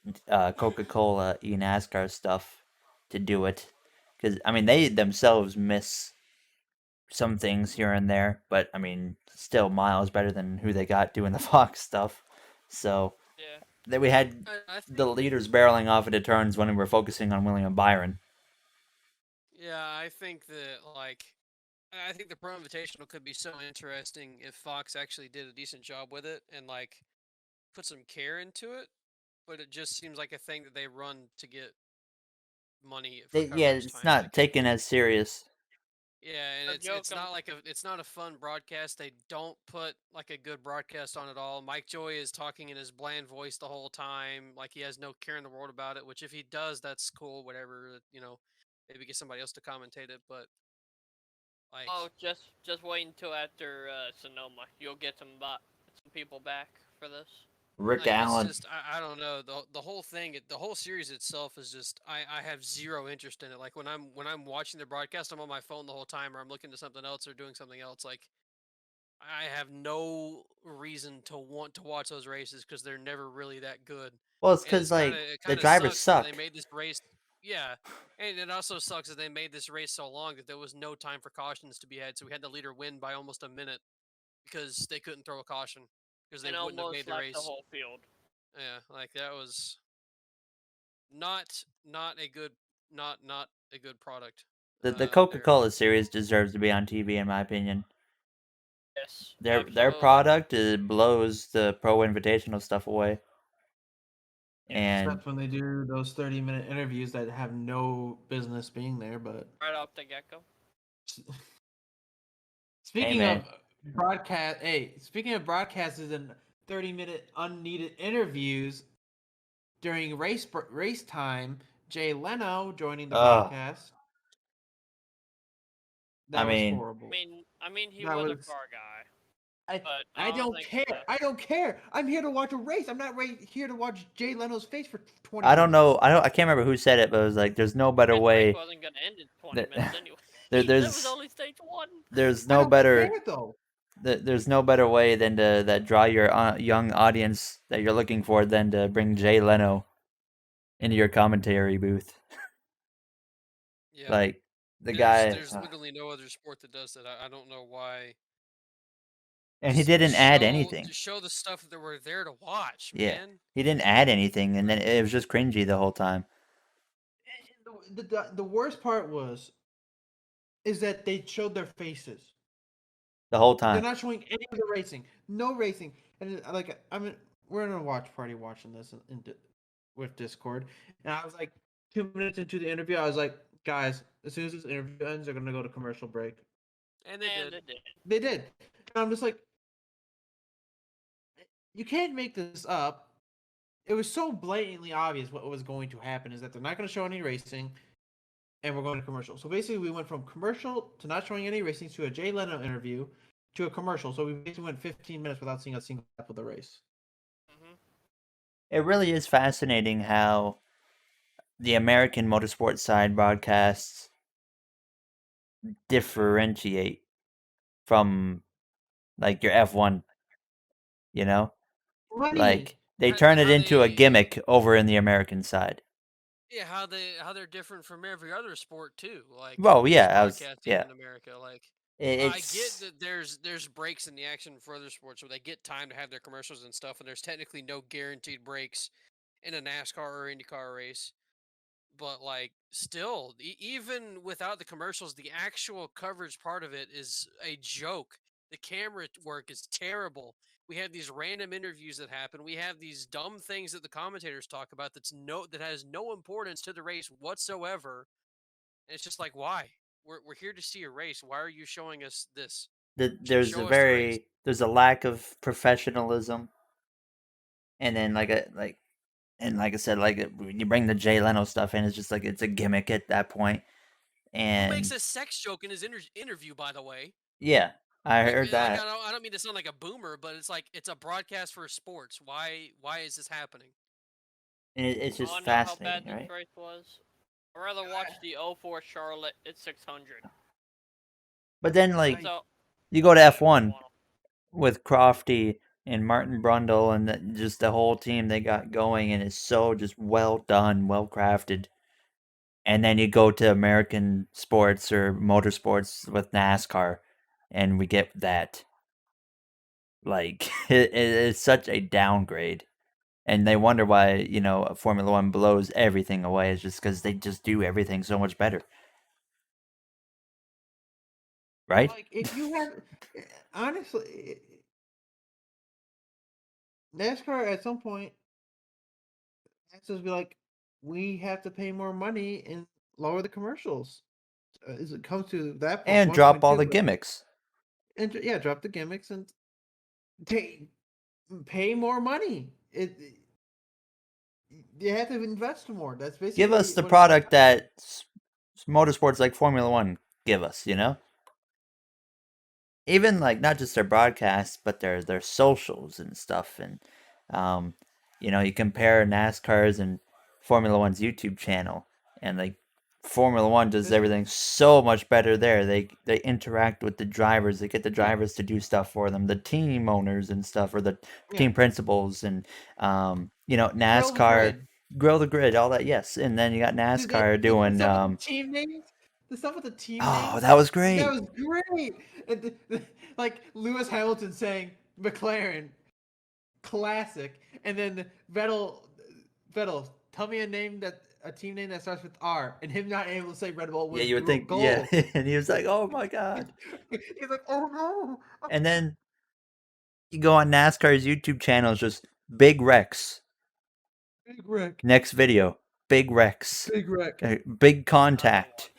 Coca-Cola NASCAR stuff to do it, because I mean they themselves miss some things here and there, but I mean still miles better than who they got doing the Fox stuff. So Yeah. then we had I think, the leaders barreling off into turns when we were focusing on William Byron. yeah, I think that I think the Pro Invitational could be so interesting if Fox actually did a decent job with it and like put some care into it. But it just seems like a thing that they run to get money for coverage Yeah, time. it's not taken as serious. Yeah, and No it's joke, I'm- not like it's not a fun broadcast. They don't put like a good broadcast on at all. Mike Joy is talking in his bland voice the whole time, like he has no care in the world about it. Which if he does, that's cool. Whatever, maybe get somebody else to commentate it. But like, Oh, just wait until after Sonoma. You'll get some people back for this. Rick like, Allen. it's just I don't know the whole thing. The whole series itself is just I have zero interest in it. Like when I'm watching the broadcast, I'm on my phone the whole time, or I'm looking to something else or doing something else. Like I have no reason to want to watch those races because they're never really that good. Well, it's And because like it the kinda drivers sucks that suck. They made this race. Yeah, and it also sucks that they made this race so long that there was no time for cautions to be had. So we had the leader win by almost a minute because they couldn't throw a caution because they And wouldn't have almost made the left race. the whole field. Yeah, like that was not a good not a good product. The there. Coca-Cola series deserves to be on TV, in my opinion. Yes. Their absolutely. product blows the Pro Invitational stuff away. And Except when they do those 30-minute interviews that have no business being there, but Right off the get-go. speaking man. of broadcast, speaking of broadcasters and 30-minute unneeded interviews during race time, Jay Leno joining the Ugh. broadcast. I That was mean- horrible. I mean, he That was a was- car guy. I, But I don't think care. so. I don't care. I'm here to watch a race. I'm not here to watch Jay Leno's face for 20 I don't minutes. know. I can't remember who said it, but it was like, "There's no better This way." race wasn't gonna end in 20 that- minutes anyway. there- that there's- was only stage 1. There's I no don't better. care, though. There's no better way than to that draw your young audience that you're looking for than to bring Jay Leno into your commentary booth. Yeah. Like the There's guy, there's literally no other sport that does that. I don't know why. and he Just didn't add anything. Just show the stuff that we're there to watch, Yeah, man. he didn't add anything, and then it was just cringy the whole time. And the worst part is that they showed their faces. The whole They're time. not showing any of the racing. No racing. And like we're in a watch party watching this with Discord, and I was like 2 minutes into the interview, I was like, guys, as soon as this interview ends, they're gonna go to commercial break. And they And did. it did. They did. And I'm just like, you can't make this up. It was so blatantly obvious what was going to happen is that they're not going to show any racing, and we're going to commercial. So basically, we went from commercial to not showing any racing to a Jay Leno interview to a commercial. So we basically went 15 minutes without seeing a single lap of the race. Hmm. It really is fascinating how the American motorsport side broadcasts differentiate from like your F1, you know? Money. Like they turn it How into a they- gimmick over in the American side. Yeah, how they're different from every other sport too. Like Well, yeah, sports broadcasting yeah. in America. Like I get It's that there's breaks in the action for other sports where they get time to have their commercials and stuff, and there's technically no guaranteed breaks in a NASCAR or IndyCar race. But like still, even without the commercials, the actual coverage part of it is a joke. The camera work is terrible. We have these random interviews that happen. We have these dumb things that the commentators talk about that has no importance to the race whatsoever. And it's just like, why? We're here to see a race. Why are you showing us this? Show us the race. there's a lack of professionalism, and then like I said, when you bring the Jay Leno stuff in, it's just like it's a gimmick at that point. Who makes And a sex joke in his interview, by the way? yeah, I heard Like that. I don't mean to sound like a boomer, but it's like it's a broadcast for sports. Why is this happening? And it's just Oh, know how bad fascinating, this right? race was? I'd rather watch the 04 Charlotte at 600. But then like So you go to yeah, F1 with Crofty and Martin Brundle and just the whole team they got going, and it's so just well done, well crafted. And then you go to American sports or motorsports with NASCAR, and we get that. Like it's such a downgrade, and they wonder why Formula One blows everything away. It's just because they just do everything so much better, right? Like if you have, honestly, NASCAR at some point has to be like, we have to pay more money and lower the commercials. As it comes to that point, And drop all the gimmicks. and yeah, drop the gimmicks and pay more money. You have to invest more. That's basically Give us the what it product comes down to. that motorsports like Formula One give us, even like not just their broadcasts, but their socials and stuff. And you compare NASCAR's and Formula One's YouTube channel, and like Formula One does everything so much better there. They interact with the drivers. They get the drivers to do stuff for them. The team owners and stuff, or the team principals, and NASCAR grill the grid, all that. Yes, and then you got NASCAR doing team names. The stuff with the team oh, names. that was great. That was great. And like Lewis Hamilton saying McLaren, classic, and then Vettel, tell me a team name that starts with R, and him not able to say Red Bull was Yeah, you would think, gold. yeah. And he was like, "Oh my god!" He's like, "Oh no!" And then you go on NASCAR's YouTube channel, it's just Big Rex. Big wreck. Next video, Big Rex. Big wreck. Big Contact.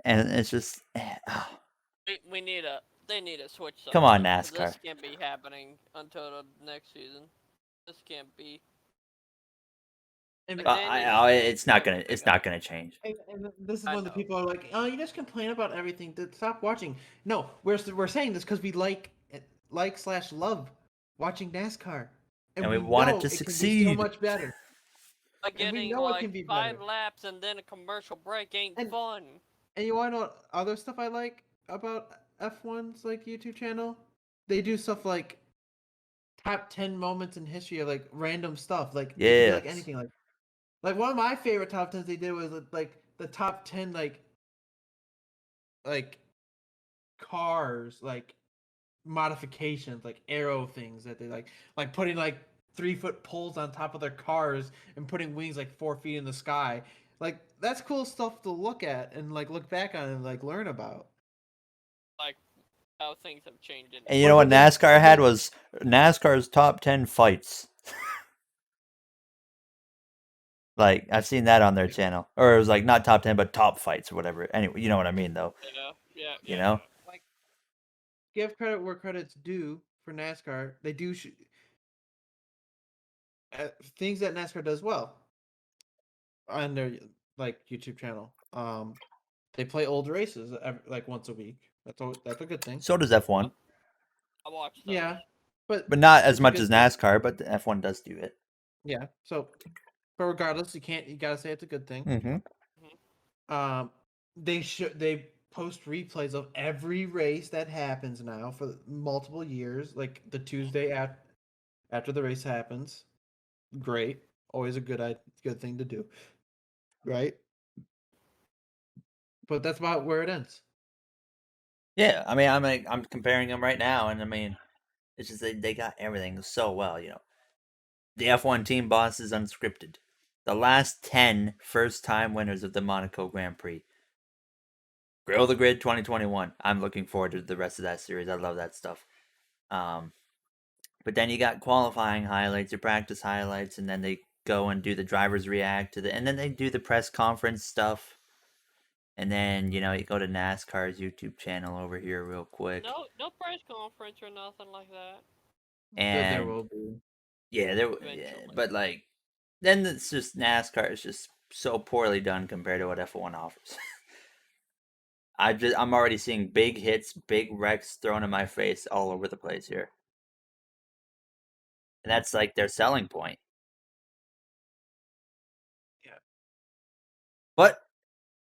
And it's just, oh. They need to switch something. Come on, up, 'cause NASCAR. This can't be happening until the next season. This can't be. And, It's not gonna change. and this is I when the know. people are like, "Oh, you just complain about everything. Stop watching." No, we're saying this because we like/love watching NASCAR, And we want it know to can be succeed. so much better. Like And we getting know it like can be 5 better. laps and then a commercial break ain't And- fun. And you want to know what other stuff I like about F1's like YouTube channel? They do stuff like top 10 moments in history of like random stuff. Like it could be like Yes. anything. Like Like one of my favorite top 10s they did was like the top 10 like cars like modifications like aero things that they like putting like 3-foot poles on top of their cars and putting wings like 4 feet in the sky. Like that's cool stuff to look at and like look back on and like learn about. Like how things have changed in. And you know what But then- NASCAR had was NASCAR's top 10 fights. Like I've seen that on their channel, or it was like not top 10, but top fights or whatever. Anyway, you know what I mean, though. Yeah. You know, like give credit where credit's due for NASCAR. They do things that NASCAR does well on their like YouTube channel. They play old races like once a week. That's a good thing. so does F1, I watched those. Yeah, but not as it's a much good as thing. NASCAR, but the F1 does do it. Yeah. So, but regardless, you gotta say it's a good thing. Mm-hmm. They post replays of every race that happens now for multiple years, like the Tuesday after the race happens. Great, always a good thing to do, right? But that's about where it ends. Yeah, I mean, I'm comparing them right now, and I mean, it's just they got everything so well. You know, the F1 team boss is unscripted. The last 10 first-time winners of the Monaco Grand Prix. Grill the Grid 2021. I'm looking forward to the rest of that series. I love that stuff. But then you got qualifying highlights, your practice highlights, and then they go and do the drivers react to and then they do the press conference stuff. And then, you go to NASCAR's YouTube channel over here real quick. No press conference or nothing like that. And there will be. Yeah, but like then it's just NASCAR is just so poorly done compared to what F1 offers. I'm already seeing big hits, big wrecks thrown in my face all over the place here. And that's like their selling point. Yeah. But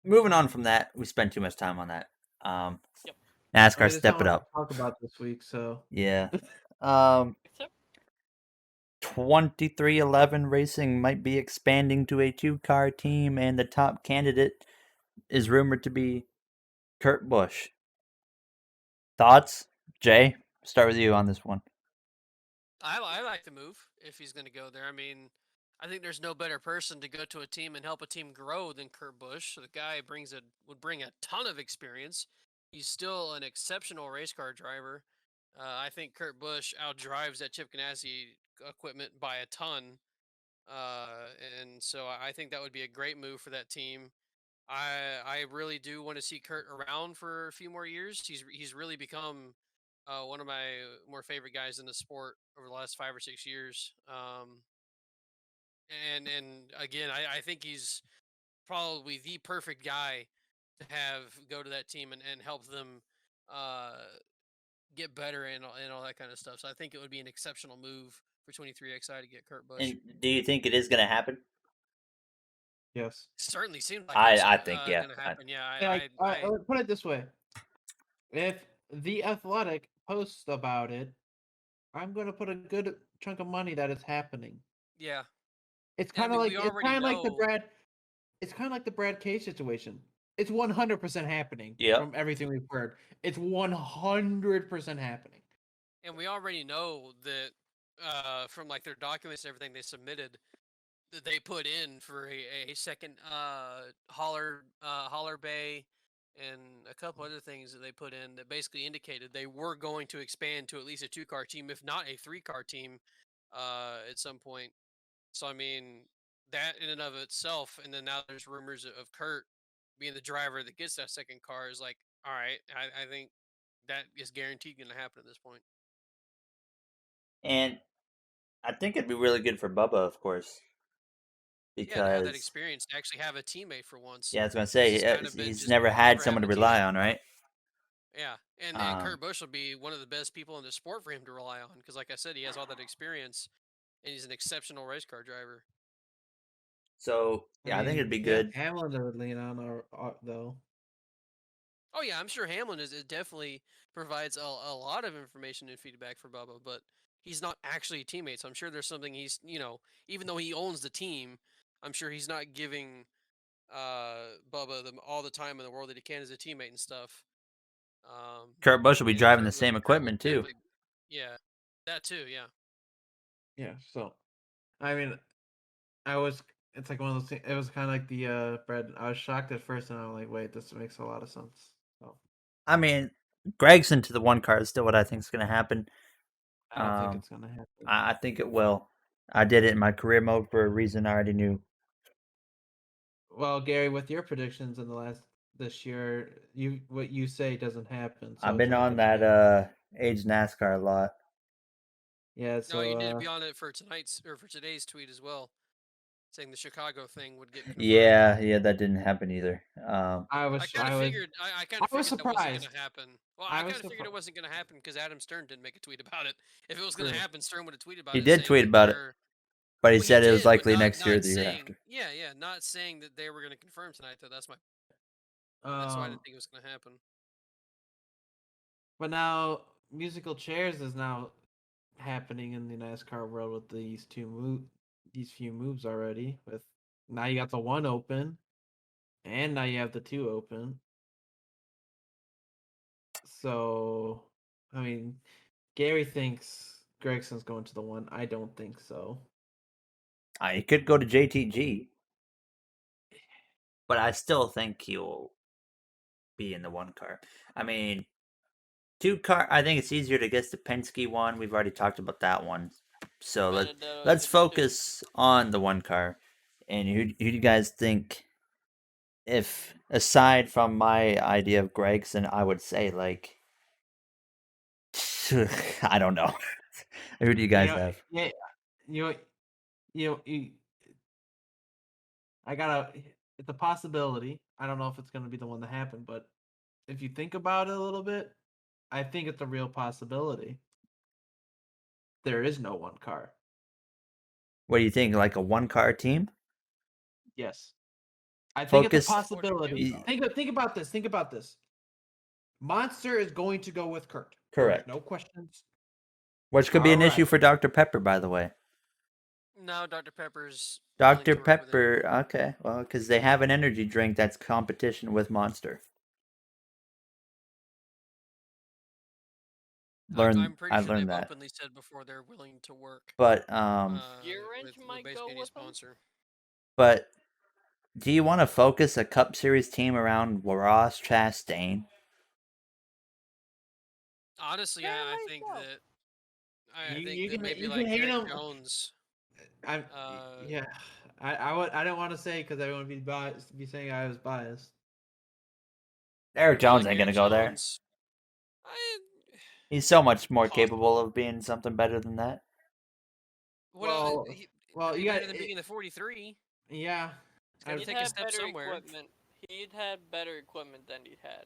moving on from that, we spent too much time on that. Yep. NASCAR, step it up. Talk about this week, so Yeah. Except 2311 Racing might be expanding to a 2-car team, and the top candidate is rumored to be Kurt Busch. Thoughts, Jay? Start with you on this one. I like the move if he's going to go there. I mean, I think there's no better person to go to a team and help a team grow than Kurt Busch. The guy would bring a ton of experience. He's still an exceptional race car driver. I think Kurt Busch outdrives that Chip Ganassi equipment by a ton. And so I think that would be a great move for that team. I really do want to see Kurt around for a few more years. He's really become one of my more favorite guys in the sport over the last 5 or 6 years. And again, I think he's probably the perfect guy to have go to that team and help them get better and all that kind of stuff. So I think it would be an exceptional move for 23XI to get Kurt Busch. And do you think it is going to happen? yes. Certainly seems like I think, yeah. going to happen. I put it this way: if The Athletic posts about it, I'm going to put a good chunk of money that it's happening. yeah. It's And I kind of mean, we like already know- It's kind of like the Brad K situation. It's 100% happening. Yep. From everything we've heard, it's 100% happening. And we already know that from like their documents and everything they submitted that they put in for a second hauler bay and a couple other things that they put in that basically indicated they were going to expand to at least a 2-car team, if not a 3-car team, at some point. So I mean that in and of itself, and then now there's rumors of Kurt being the driver that gets that second car is like, all right, I think that is guaranteed going to happen at this point. And I think it'd be really good for Bubba, of course. Yeah, to have that Because, experience, to actually have a teammate for once. yeah, I was going to say, He's kind of been he's just never had never someone to having a rely teammate. on, right? Yeah, and Kurt Busch will be one of the best people in the sport for him to rely on because, like I said, he has all that experience, and he's an exceptional race car driver. So, yeah, I think it'd be good. Hamlin would lean on, though. Oh yeah, I'm sure Hamlin it definitely provides a lot of information and feedback for Bubba, but he's not actually a teammate. So I'm sure there's something he's even though he owns the team, I'm sure he's not giving Bubba all the time in the world that he can as a teammate and stuff. Kurt Busch will be and driving the Kurt same Kurt will equipment too. definitely- Yeah, that too. Yeah. Yeah. So, I mean, I was. It's like one of those things. It was kind of like the bread. I was shocked at first, and I'm like, wait, this makes a lot of sense. So I mean, Gregson to the one car is still what I think is going to happen. I don't think it's gonna happen. I think it will. I did it in my career mode for a reason I already knew. Well, Gary, with your predictions in this year, what you say doesn't happen. So I've it's been not on gonna that happen. age NASCAR a lot. Yeah. So No, you need to be on it for tonight's or for today's tweet as well, saying the Chicago thing would get confirmed. Yeah, that didn't happen either. I I kind of figured. I kind of I was figured that wasn't going surprised. to happen. Well, I I was kind of figured it surpri- wasn't going to happen because Adam Stern didn't make a tweet about it. If it was going to True. happen, Stern would have tweeted about He it. did saying tweet that about it, they're- but he Well, said it was did, but likely not- next year or not the year saying- after. Yeah, not saying that they were going to confirm tonight. Though that's why I didn't think it was going to happen. But now musical chairs is now happening in the NASCAR world with these few moves already. With now you got the one open, and now you have the two open. So, I mean, Gary thinks Gregson's going to the one. I don't think so. He could go to JTG, but I still think he'll be in the one car. I mean, two car. I think it's easier to guess the Penske one. We've already talked about that one. So Benedetto let's could be two. focus on the one car. And who do you guys think? If aside from my idea of Gregson, I would say like I don't know. Who do you guys have? Yeah, you it's a possibility. I don't know if it's going to be the one that happened, but if you think about it a little bit, I think it's a real possibility. There is no one car. What do you think? Like a one car team? Yes. I think it's a Focus- possibility. Y- Think about this. Think about this. Monster is going to go with Kurt. Correct. No questions. Which could be an issue Alright. for Dr. Pepper, by the way. No, Dr. Pepper's willing to Dr. work with him. Pepper, okay. Well, because they have an energy drink that's competition with Monster. I'm pretty I sure learned they've that. openly said before they're willing to work. But Gear wrench might basically go any with them? sponsor. but do you want to focus a Cup Series team around Ross Chastain? Honestly, Very I much think so. that You can- maybe you like can hate Eric him. Jones. Yeah. I didn't want to say because everyone would be saying I was biased. Eric Jones like ain't gonna Eric go there. Jones. He's so much more Possible. capable of being something better than that. Well, you you better got than being the 43. yeah. gotta He'd take a have step better somewhere. equipment. He'd had better equipment than he had.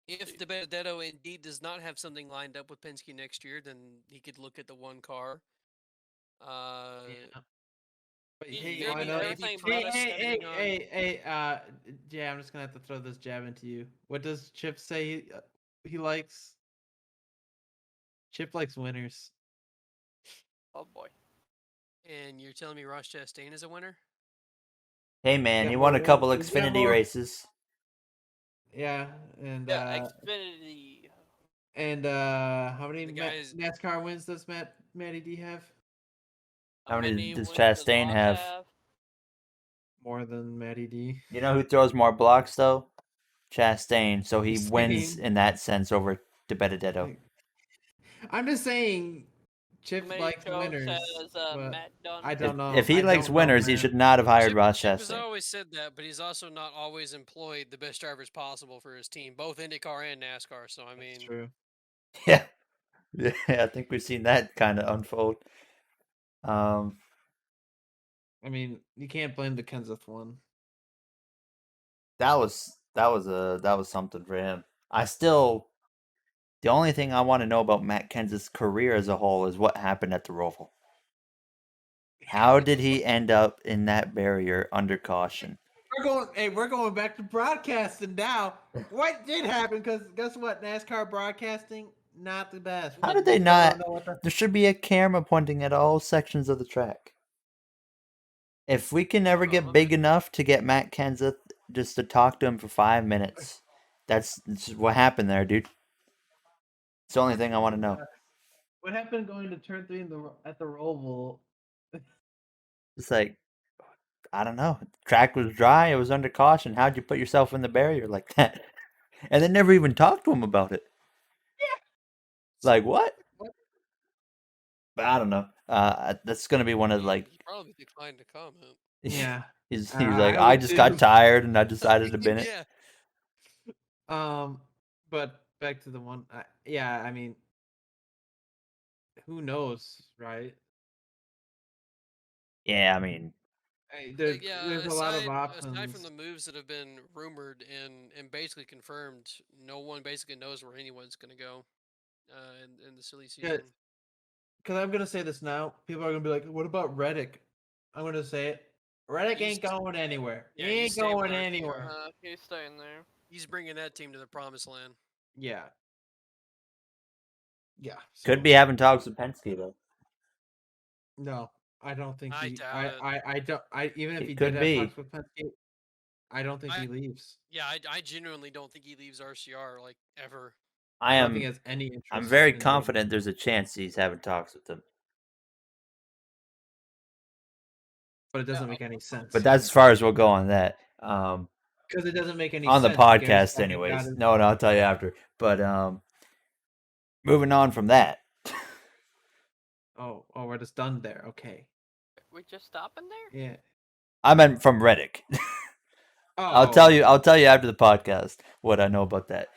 If the Benedetto indeed does not have something lined up with Penske next year, then he could look at the one car. Yeah. But He's hey, giving why not? everything Hey, but yeah, I'm just gonna have to throw this jab into you. What does Chip say he likes? Chip likes winners. Oh boy. And you're telling me Ross Chastain is a winner? Hey man, got he more won a wins. couple He's got Xfinity more- races. Yeah, and Yeah, Xfinity. how many The guys- NASCAR wins does Matty D have? How many does wins Chastain Ross have? More than Matty D. You know who throws more blocks though? Chastain. So he wins Chastain. in that sense over De Benedetto. I'm just saying, Chip How many likes chokes winners. has but Matt done? I don't know. If he I likes don't know, winners, he man. should not have hired Ross Chip has Chastain. always said that, but he's also not always employed the best drivers possible for his team, both IndyCar and NASCAR. So I mean, That's true. Yeah. Yeah, I think we've seen that kind of unfold. I mean, you can't blame the Kenseth one. That was something for him. The only thing I want to know about Matt Kenseth's career as a whole is what happened at the Roval. How did he end up in that barrier under caution? We're going back to broadcasting now. What did happen? Because guess what? NASCAR broadcasting, not the best. How did they don't not? know what the- There should be a camera pointing at all sections of the track. If we can ever get Oh, big enough to get Matt Kenseth just to talk to him for 5 minutes, that's what happened there, dude. It's the only thing I want to know. What happened going to turn 3 at the Roval? It's like, I don't know. Track was dry. It was under caution. How'd you put yourself in the barrier like that? And they never even talked to him about it. Like, what? But I don't know. That's gonna be one of like he probably declined to comment. Yeah. he's like, I I would just got too. tired and I decided to bin it. Yeah. But back to the one. Yeah, I mean, who knows, right? Yeah, I mean, There's a lot of options. Aside from the moves that have been rumored and basically confirmed, no one basically knows where anyone's going to go in the silly season. Because I'm gonna say this now, people are gonna be like, "What about Reddick?" I'm gonna say it. Reddick ain't going anywhere. Yeah, he he's ain't staying going behind anywhere. He's staying there. He's bringing that team to the promised land. Yeah. Yeah. could be having talks with Penske though. No, I don't think I he. doubt it. I don't. Even if It he could did have be. talks with Penske, I don't think he leaves. Yeah, I genuinely don't think he leaves RCR like ever. I don't think he am. has any interest. I'm very in doing confident there's a chance he's having talks with them. But it doesn't make any sense. But that's as far as we'll go on that. Because it doesn't make any on sense. the podcast, anyways. No, I'll tell you after. But moving on from that. Oh, we're just done there. Okay. We just stopping there? Yeah. I meant from Reddick. Oh. I'll tell you after the podcast what I know about that.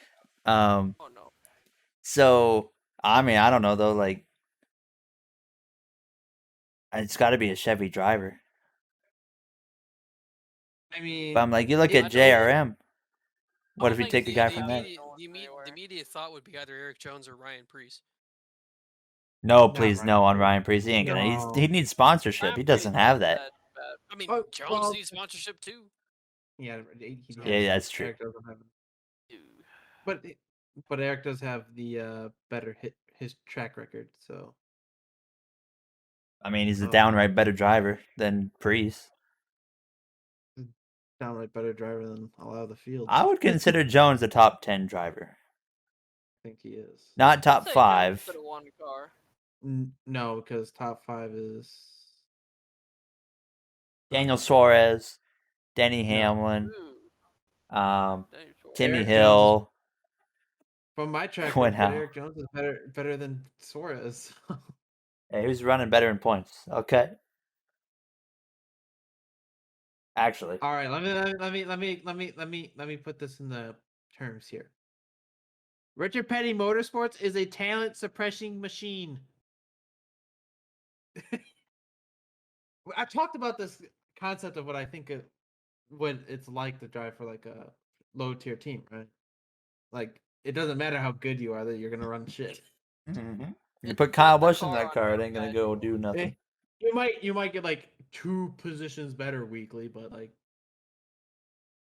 Oh no. So I mean, I don't know though. Like, it's got to be a Chevy driver. I mean, But I'm like, you look it- at JRM. What if you think take a the guy The from that? immediate thought would be either Eric Jones or Ryan Preece. No, Not please, Ryan no on Preece. Ryan Preece. He ain't gonna. No. He needs sponsorship. Ryan He doesn't Preece have isn't that. bad. I mean, Oh, Jones well- needs sponsorship too. Yeah, Yeah, that's true. Eric doesn't have it. But Eric does have the better his track record. So I mean, he's a downright better driver than Preece. downright better driver than a lot of the field. I would consider Jones a top 10 driver. I think he is. Not top I'd say 5. Jones could've won the car. No, because top 5 is Daniel Suarez, Denny No. Hamlin, Ooh, Timmy Eric Hill. from my track Went record. out. Eric Jones is better than Suarez. Hey, he was running better in points. Okay. Actually, All right, let me put this in the terms here. Richard Petty Motorsports is a talent suppressing machine. I talked about this concept of what I think what it's like to drive for like a low tier team, right? Like it doesn't matter how good you are, that you're gonna run shit. you put Kyle Busch in that car, it ain't gonna go do nothing. You might get like 2 positions better weekly, but like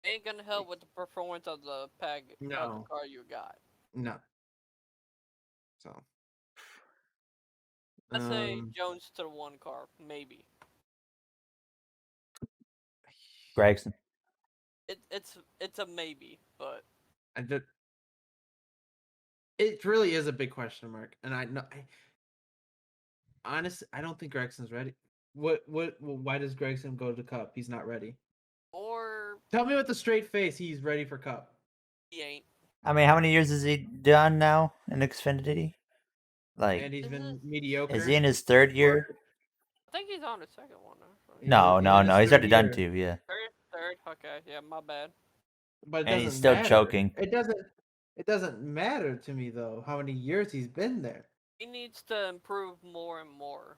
ain't gonna help with the performance of the of the No. car you got. no. So Let's say Jones to the one car, maybe. Gregson. It's a maybe, but it really is a big question mark, and honestly, I don't think Gregson's ready. Why does Gregson go to Cup? He's not ready. Or Tell me with a straight face he's ready for Cup. he ain't. I mean, how many years has he done now in Xfinity? Like, And he's Is been it- mediocre. is he in his 3rd year? I think he's on the second one. He's No, in no. his He's already third done year. 2, yeah. Third. Okay, yeah, my bad. But it And he's doesn't still matter. choking. It doesn't matter to me though how many years he's been there. He needs to improve more and more.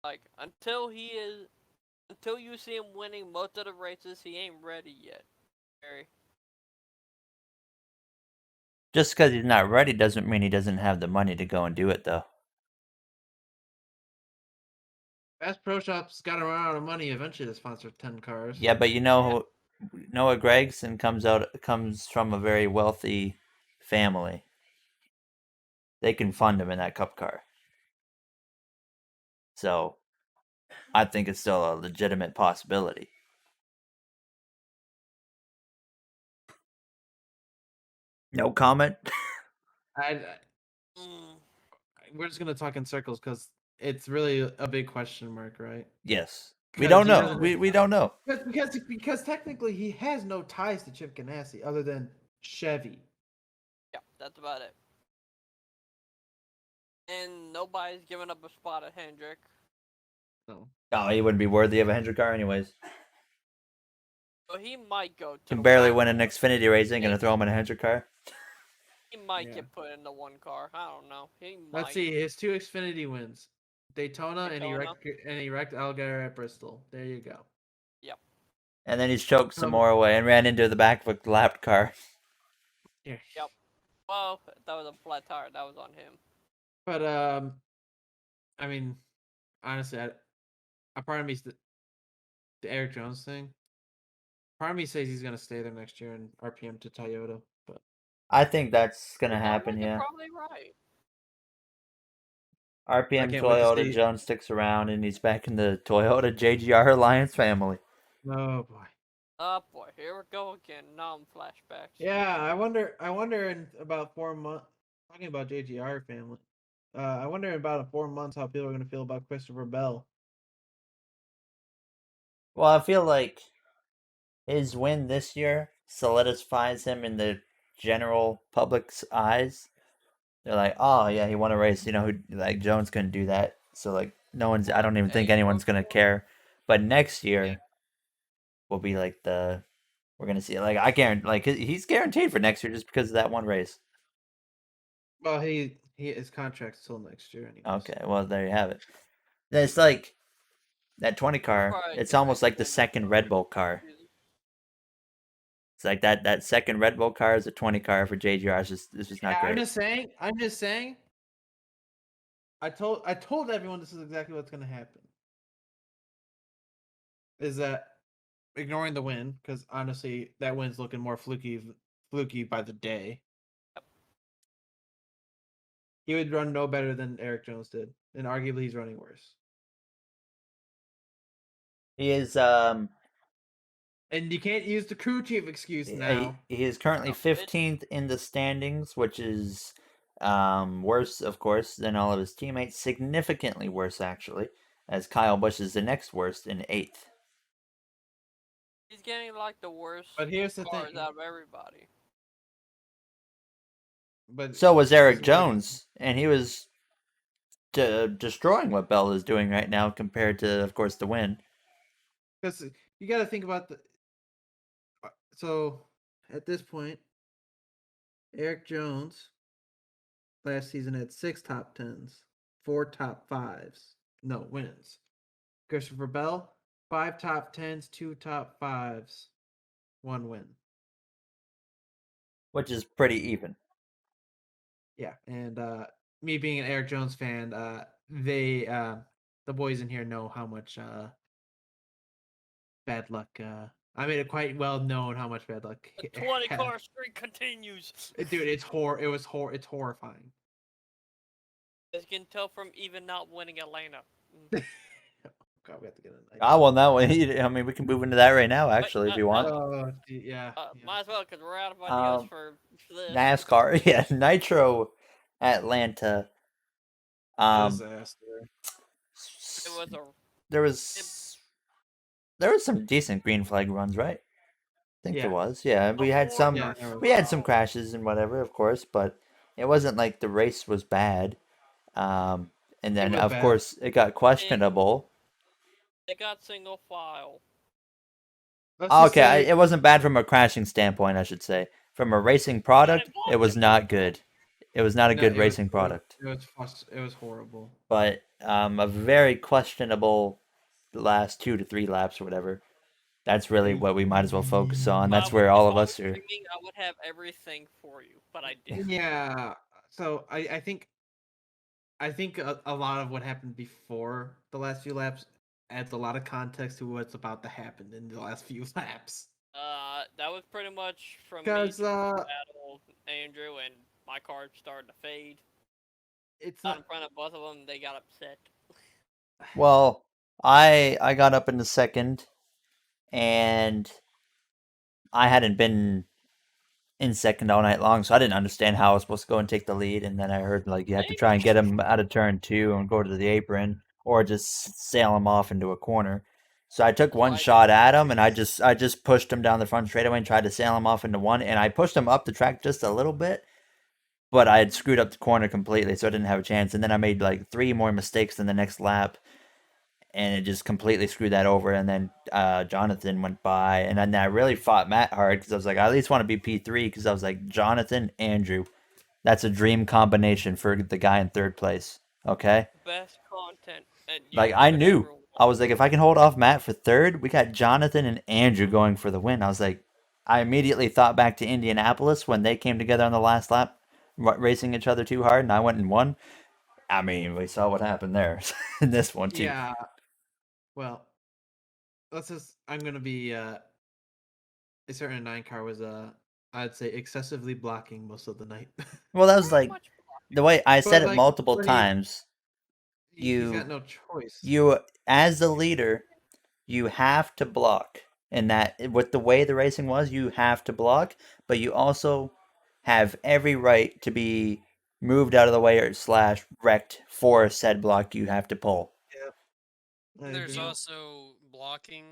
Like until you see him winning most of the races, he ain't ready yet. Barry. Just because he's not ready doesn't mean he doesn't have the money to go and do it, though. Fast Pro Shop's got to run out of money eventually to sponsor 10 cars. Yeah, but Noah Gregson comes from a very wealthy family. They can fund him in that Cup car. So I think it's still a legitimate possibility. No comment. I Mm, we're just gonna talk in circles because it's really a big question mark, right? Yes, we 'Cause don't he know. doesn't- We don't know. Because technically he has no ties to Chip Ganassi other than Chevy. yeah, that's about it. And nobody's giving up a spot at Hendrick. No. Oh, he wouldn't be worthy of a Hendrick car anyways. So he might go to Can barely one. win an Xfinity race. Ain't gonna throw him in a Hendrick car. He might Yeah. get put into one car. I don't know. He might. Let's see his 2 Xfinity wins: Daytona, and Daytona. he wrecked Algar at Bristol. There you go. Yep. And then he's choked some Um, more away and ran into the back of a lapped car. Here. Yep. Well, that was a flat tire. That was on him. But I mean, honestly, a part of me's the Eric Jones thing. Part of me says he's gonna stay there next year and RPM to Toyota, but I think that's gonna You know happen. what? You're Yeah. probably right. RPM can't wait to Toyota see- Jones sticks around and he's back in the Toyota JGR Alliance family. oh boy. Oh boy, here we go again. Now I'm flashbacks. Yeah, I wonder in about 4 months. Talking about JGR family, I wonder in about 4 months how people are gonna feel about Christopher Bell. Well, I feel like his win this year solidifies him in the general public's eyes. They're like, oh yeah, he won a race. You know, who like Jones couldn't do that. So like, no one's. I don't even think Hey, anyone's gonna care. But next year Yeah. will be like we're gonna see. Like I guarantee, like he's guaranteed for next year just because of that one race. Well, he his contract's till next year anyway. Okay, well there you have it. It's like that 20 car. Probably It's get almost like the extended second till Red next Bull car. season. It's like that second Red Bull car is a 20 car for JGR. It's just not I'm great. just saying. I told everyone this is exactly what's gonna happen. Is that ignoring the win, because honestly, that win's looking more fluky by the day. He would run no better than Eric Jones did, and arguably he's running worse. He is And you can't use the crew chief excuse now. he is currently No, 15th in the standings, which is worse, of course, than all of his teammates. Significantly worse, actually, as Kyle Busch is the next worst in 8th. He's getting like the worst But here's the cars thing. out of everybody. But So was Eric this is what I- Jones, and he was destroying what Bell is doing right now compared to, of course, the win. Because you got to think about the. So at this point, Eric Jones last season had 6 top 10s, 4 top 5s, no wins. Christopher Bell, 5 top 10s, 2 top 5s, 1 win. Which is pretty even. Yeah, and me being an Eric Jones fan, they the boys in here know how much bad luck. I made it quite well known how much bad luck. The 20 car streak continues. Dude, it's it's horrifying. As you can tell from even not winning Atlanta. God, we have to get a. Ah, well, now I mean we can move into that right now, actually, if you want. Oh, yeah. Might as well, because we're out of ideas for this. NASCAR, yeah, Nitro, Atlanta. Disaster. It was a there was some decent green flag runs, right? I think there Yeah. was. Yeah, we had some Yeah, there was. we had some crashes and whatever, of course, but it wasn't like the race was bad. And then was of bad. course it got questionable. They got single file. Let's just Okay, say- it wasn't bad from a crashing standpoint, I should say. From a racing product, it was not good. It was not a No, good it was- racing product. It was horrible. But a very questionable last 2 to 3 laps or whatever. That's really what we might as well focus on. That's where all of us are. Streaming, I would have everything for you, but I didn't. Yeah. So I think a lot of what happened before the last few laps adds a lot of context to what's about to happen in the last few laps. That was pretty much from me Because to battle Andrew, and my card started to fade. it's Out not in front of both of them, they got upset. Well, I got up in the second, and I hadn't been in second all night long, so I didn't understand how I was supposed to go and take the lead. And then I heard like you had to try and get him out of turn 2 and go to the apron, or just sail him off into a corner. So I took one Why shot at him, and I just pushed him down the front straightaway and tried to sail him off into one, and I pushed him up the track just a little bit, but I had screwed up the corner completely, so I didn't have a chance. And then I made like 3 more mistakes in the next lap, and it just completely screwed that over. And then Jonathan went by, and then I really fought Matt hard because I was like, I at least want to be P3 because I was like, Jonathan, Andrew, that's a dream combination for the guy in third place. Okay, best content that like you I could knew. ever I want. was like, if I can hold off Matt for third, we got Jonathan and Andrew going for the win. I was like, I immediately thought back to Indianapolis when they came together on the last lap, racing each other too hard, and I went and won. I mean, we saw what happened there in this one too. Yeah. Well, I'm gonna be. A certain 9 car was I'd say excessively blocking most of the night. Well, that was Pretty like much the way I said But it like, multiple but times. he's You got no choice. you as the leader, you have to block. And that with the way the racing was, you have to block, but you also have every right to be moved out of the way or slash wrecked for said block you have to pull. I And there's agree. also blocking.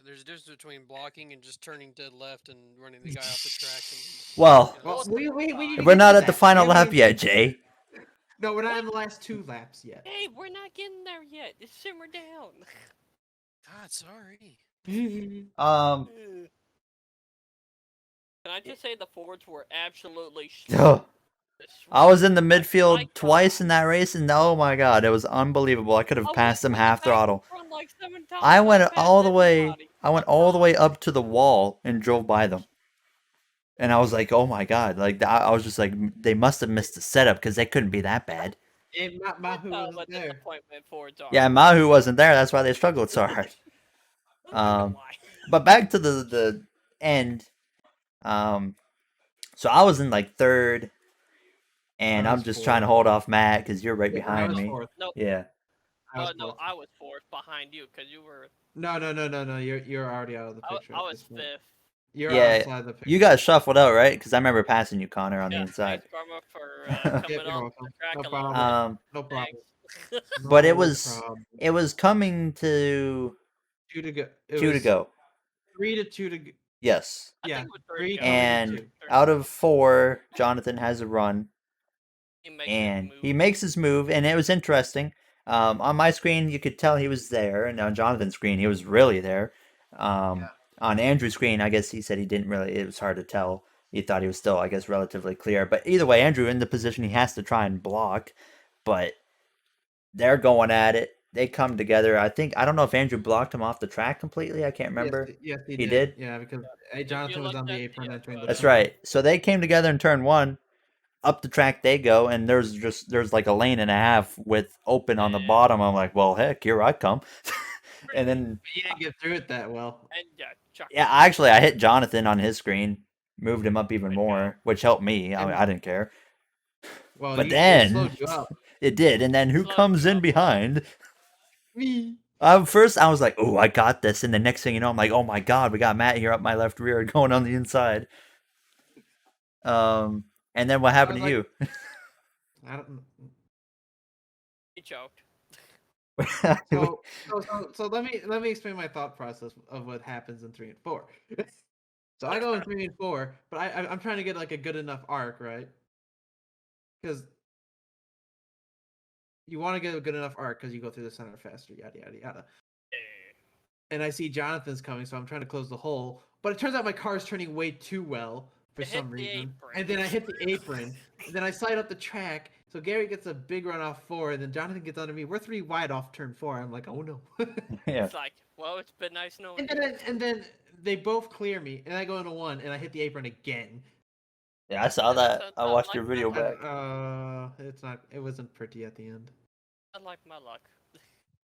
There's a difference between blocking and just turning dead left and running the guy off the track. And, Well, Well, we need to we're get not to at the that. final We haven't lap even- yet, Jay. No, we're not in the last 2 laps yet. Hey, we're not getting there yet. Just simmer down. God, sorry. Um, Can I just say the Fords were absolutely I was in the my midfield twice God. in that race, and oh my god, it was unbelievable. I could have I passed them went from the half back to throttle. front like 7 times. I went passed all the way. everybody. I went My all the way God. up to the wall and drove by them. And I was like, "Oh my god!" Like I was just like, they must have missed the setup because they couldn't be that bad. And Mahu That's wasn't what there. disappointment Fords are. Yeah, Mahu wasn't there. That's why they struggled so hard. I'm not gonna Um, lie. but back to the end. So I was in like third, and I I'm was just 4th. trying to hold off Matt because you're right I behind was me. 4th. No, Yeah. I was no, 4th. I was 4th behind you because you were. No. You're already out of the picture. I at was this point. 5th. You're Yeah, outside the picture. you got shuffled out, right? Because I remember passing you, Connor, on the Yeah, inside. thanks, Karma, for Yep, coming you're on welcome. the track No along. problem. No problem. Thanks. But it No was problem. it was coming to 2 to go. It 2 to was go. 3 to 2 to go. Yes. I Yeah, think it was 3 3 coming to And 2. out of 4, Jonathan has a run, He makes his and move. he makes his move, and it was interesting. On my screen, you could tell he was there, and on Jonathan's screen, he was really there. On Andrew's screen, I guess he said he didn't really. It was hard to tell. He thought he was still, I guess, relatively clear. But either way, Andrew in the position he has to try and block, but they're going at it. They come together. I don't know if Andrew blocked him off the track completely. I can't remember. Yes, he He did. did? Yeah, because you Jonathan was looked on the at apron the, entering the That's turn. right. So they came together in turn 1. Up the track they go, and there's like a lane and a half with open on the Yeah. bottom. I'm like, well, heck, here I come. And then But you didn't get through it that well. And yeah, Chuck. yeah, actually, I hit Jonathan on his screen, moved him up even Good more, which helped me. And- I didn't care, Well, but it then slowed you up. it did. And then who Slowed comes you in up. behind? Me. First, I was like, "Oh, I got this," and the next thing you know, I'm like, "Oh my god, we got Matt here up my left rear, going on the inside." And then what happened to like- you? I don't. He choked. So let me explain my thought process of what happens in 3 and 4. So I go in 3 and 4, but I'm trying to get like a good enough arc, right? Because you want to get a good enough arc because you go through the center faster, yada yada yada. And I see Jonathan's coming, so I'm trying to close the hole. But it turns out my car's turning way too well for You hit some the reason. apron. And then I hit the apron. And then I slide up the track. So Gary gets a big run off 4, and then Jonathan gets under me. We're 3 wide off turn 4. I'm like, oh no. Yeah. It's like, well, it's been nice knowing and you. then they both clear me, and I go into 1, and I hit the apron again. Yeah, I saw Yeah, that. that's I not watched like your video that. back. It wasn't pretty at the end. I like my luck.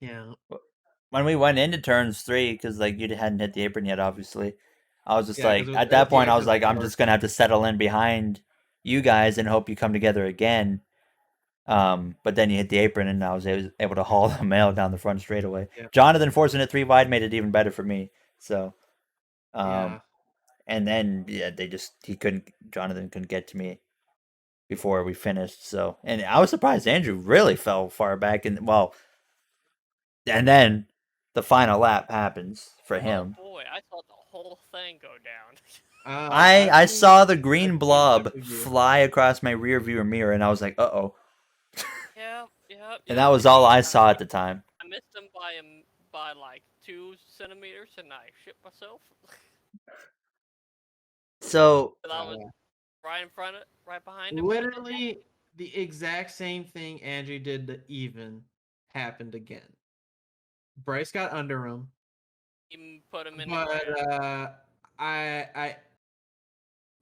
Yeah. When we went into turns 3, because like you hadn't hit the apron yet, obviously, I was just Yeah, 'cause like, it was- at that point, yeah, I was 'cause like, I'm it just gonna have to settle in behind you guys and hope you come together again. But then you hit the apron, and I was able to haul the mail down the front straightaway. Yeah. Jonathan forcing it 3 wide made it even better for me. So, Yeah. and then Jonathan couldn't get to me before we finished. So, and I was surprised Andrew really fell far back, and then the final lap happens for him. Oh boy, I saw the whole thing go down. I saw the green I've blob seen you. fly across my rear view mirror, and I was like, "Uh-oh!" Yeah. And that was all I saw at the time. I missed him by like 2 centimeters, and I shit myself. So But I was right behind him. Literally the exact same thing Andrew did to even happened again. Bryce got under him, He put him in but the ground. I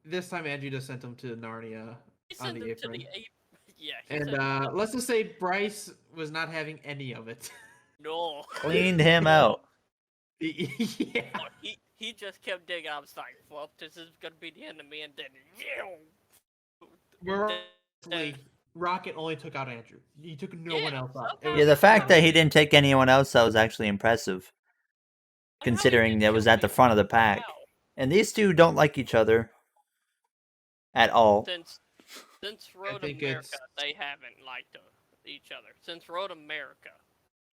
this time Andrew just sent him to Narnia He on sent the him to apron. the apron. Yeah. He And sent let's just say Bryce was not having any of it. no. cleaned him out. Yeah. Oh, he just kept digging. I was like, well, this is gonna be the end of me, and then Miraculously, Rocket only took out Andrew. He took no one else out. It somehow- Yeah, the fact that he didn't take anyone else out was actually impressive, considering it was at the front of the pack. And these two don't like each other at all. Since Road think America, it's- they haven't liked each other. Since Road America.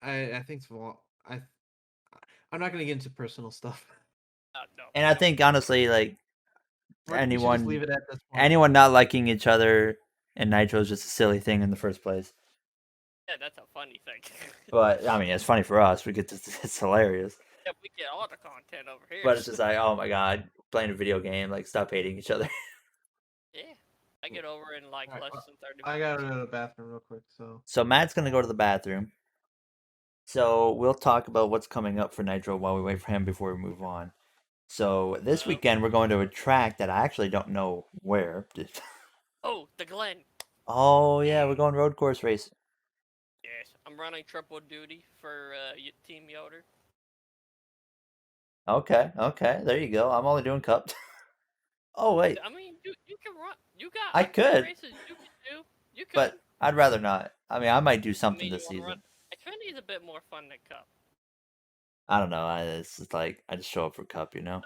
I think so. I'm not gonna get into personal stuff. No. And I think honestly, like We should just anyone leave it at this point. anyone not liking each other in Nitro is just a silly thing in the first place. Yeah, that's a funny thing. But I mean, it's funny for us. It's hilarious. Yeah, we get all the content over here. But it's just like, oh my god, playing a video game. Like, stop hating each other. Yeah, I get over in like Alright, less than 30 minutes. I gotta go to the bathroom real quick. So Matt's gonna go to the bathroom. So we'll talk about what's coming up for Nitro while we wait for him before we move on. So this weekend we're going to a track that I actually don't know where. Oh, the Glen. Oh yeah, we're going road course racing. Yes, I'm running triple duty for Team Yoder. Okay, there you go. I'm only doing cup. Oh wait, I mean, you can run. You got. I a few could. Races you can do. You could. but I'd rather not. I mean, I might do I something mean, this you wanna season. run. Xfinity's a bit more fun than Cup. I don't know. It's just like I just show up for cup, you know.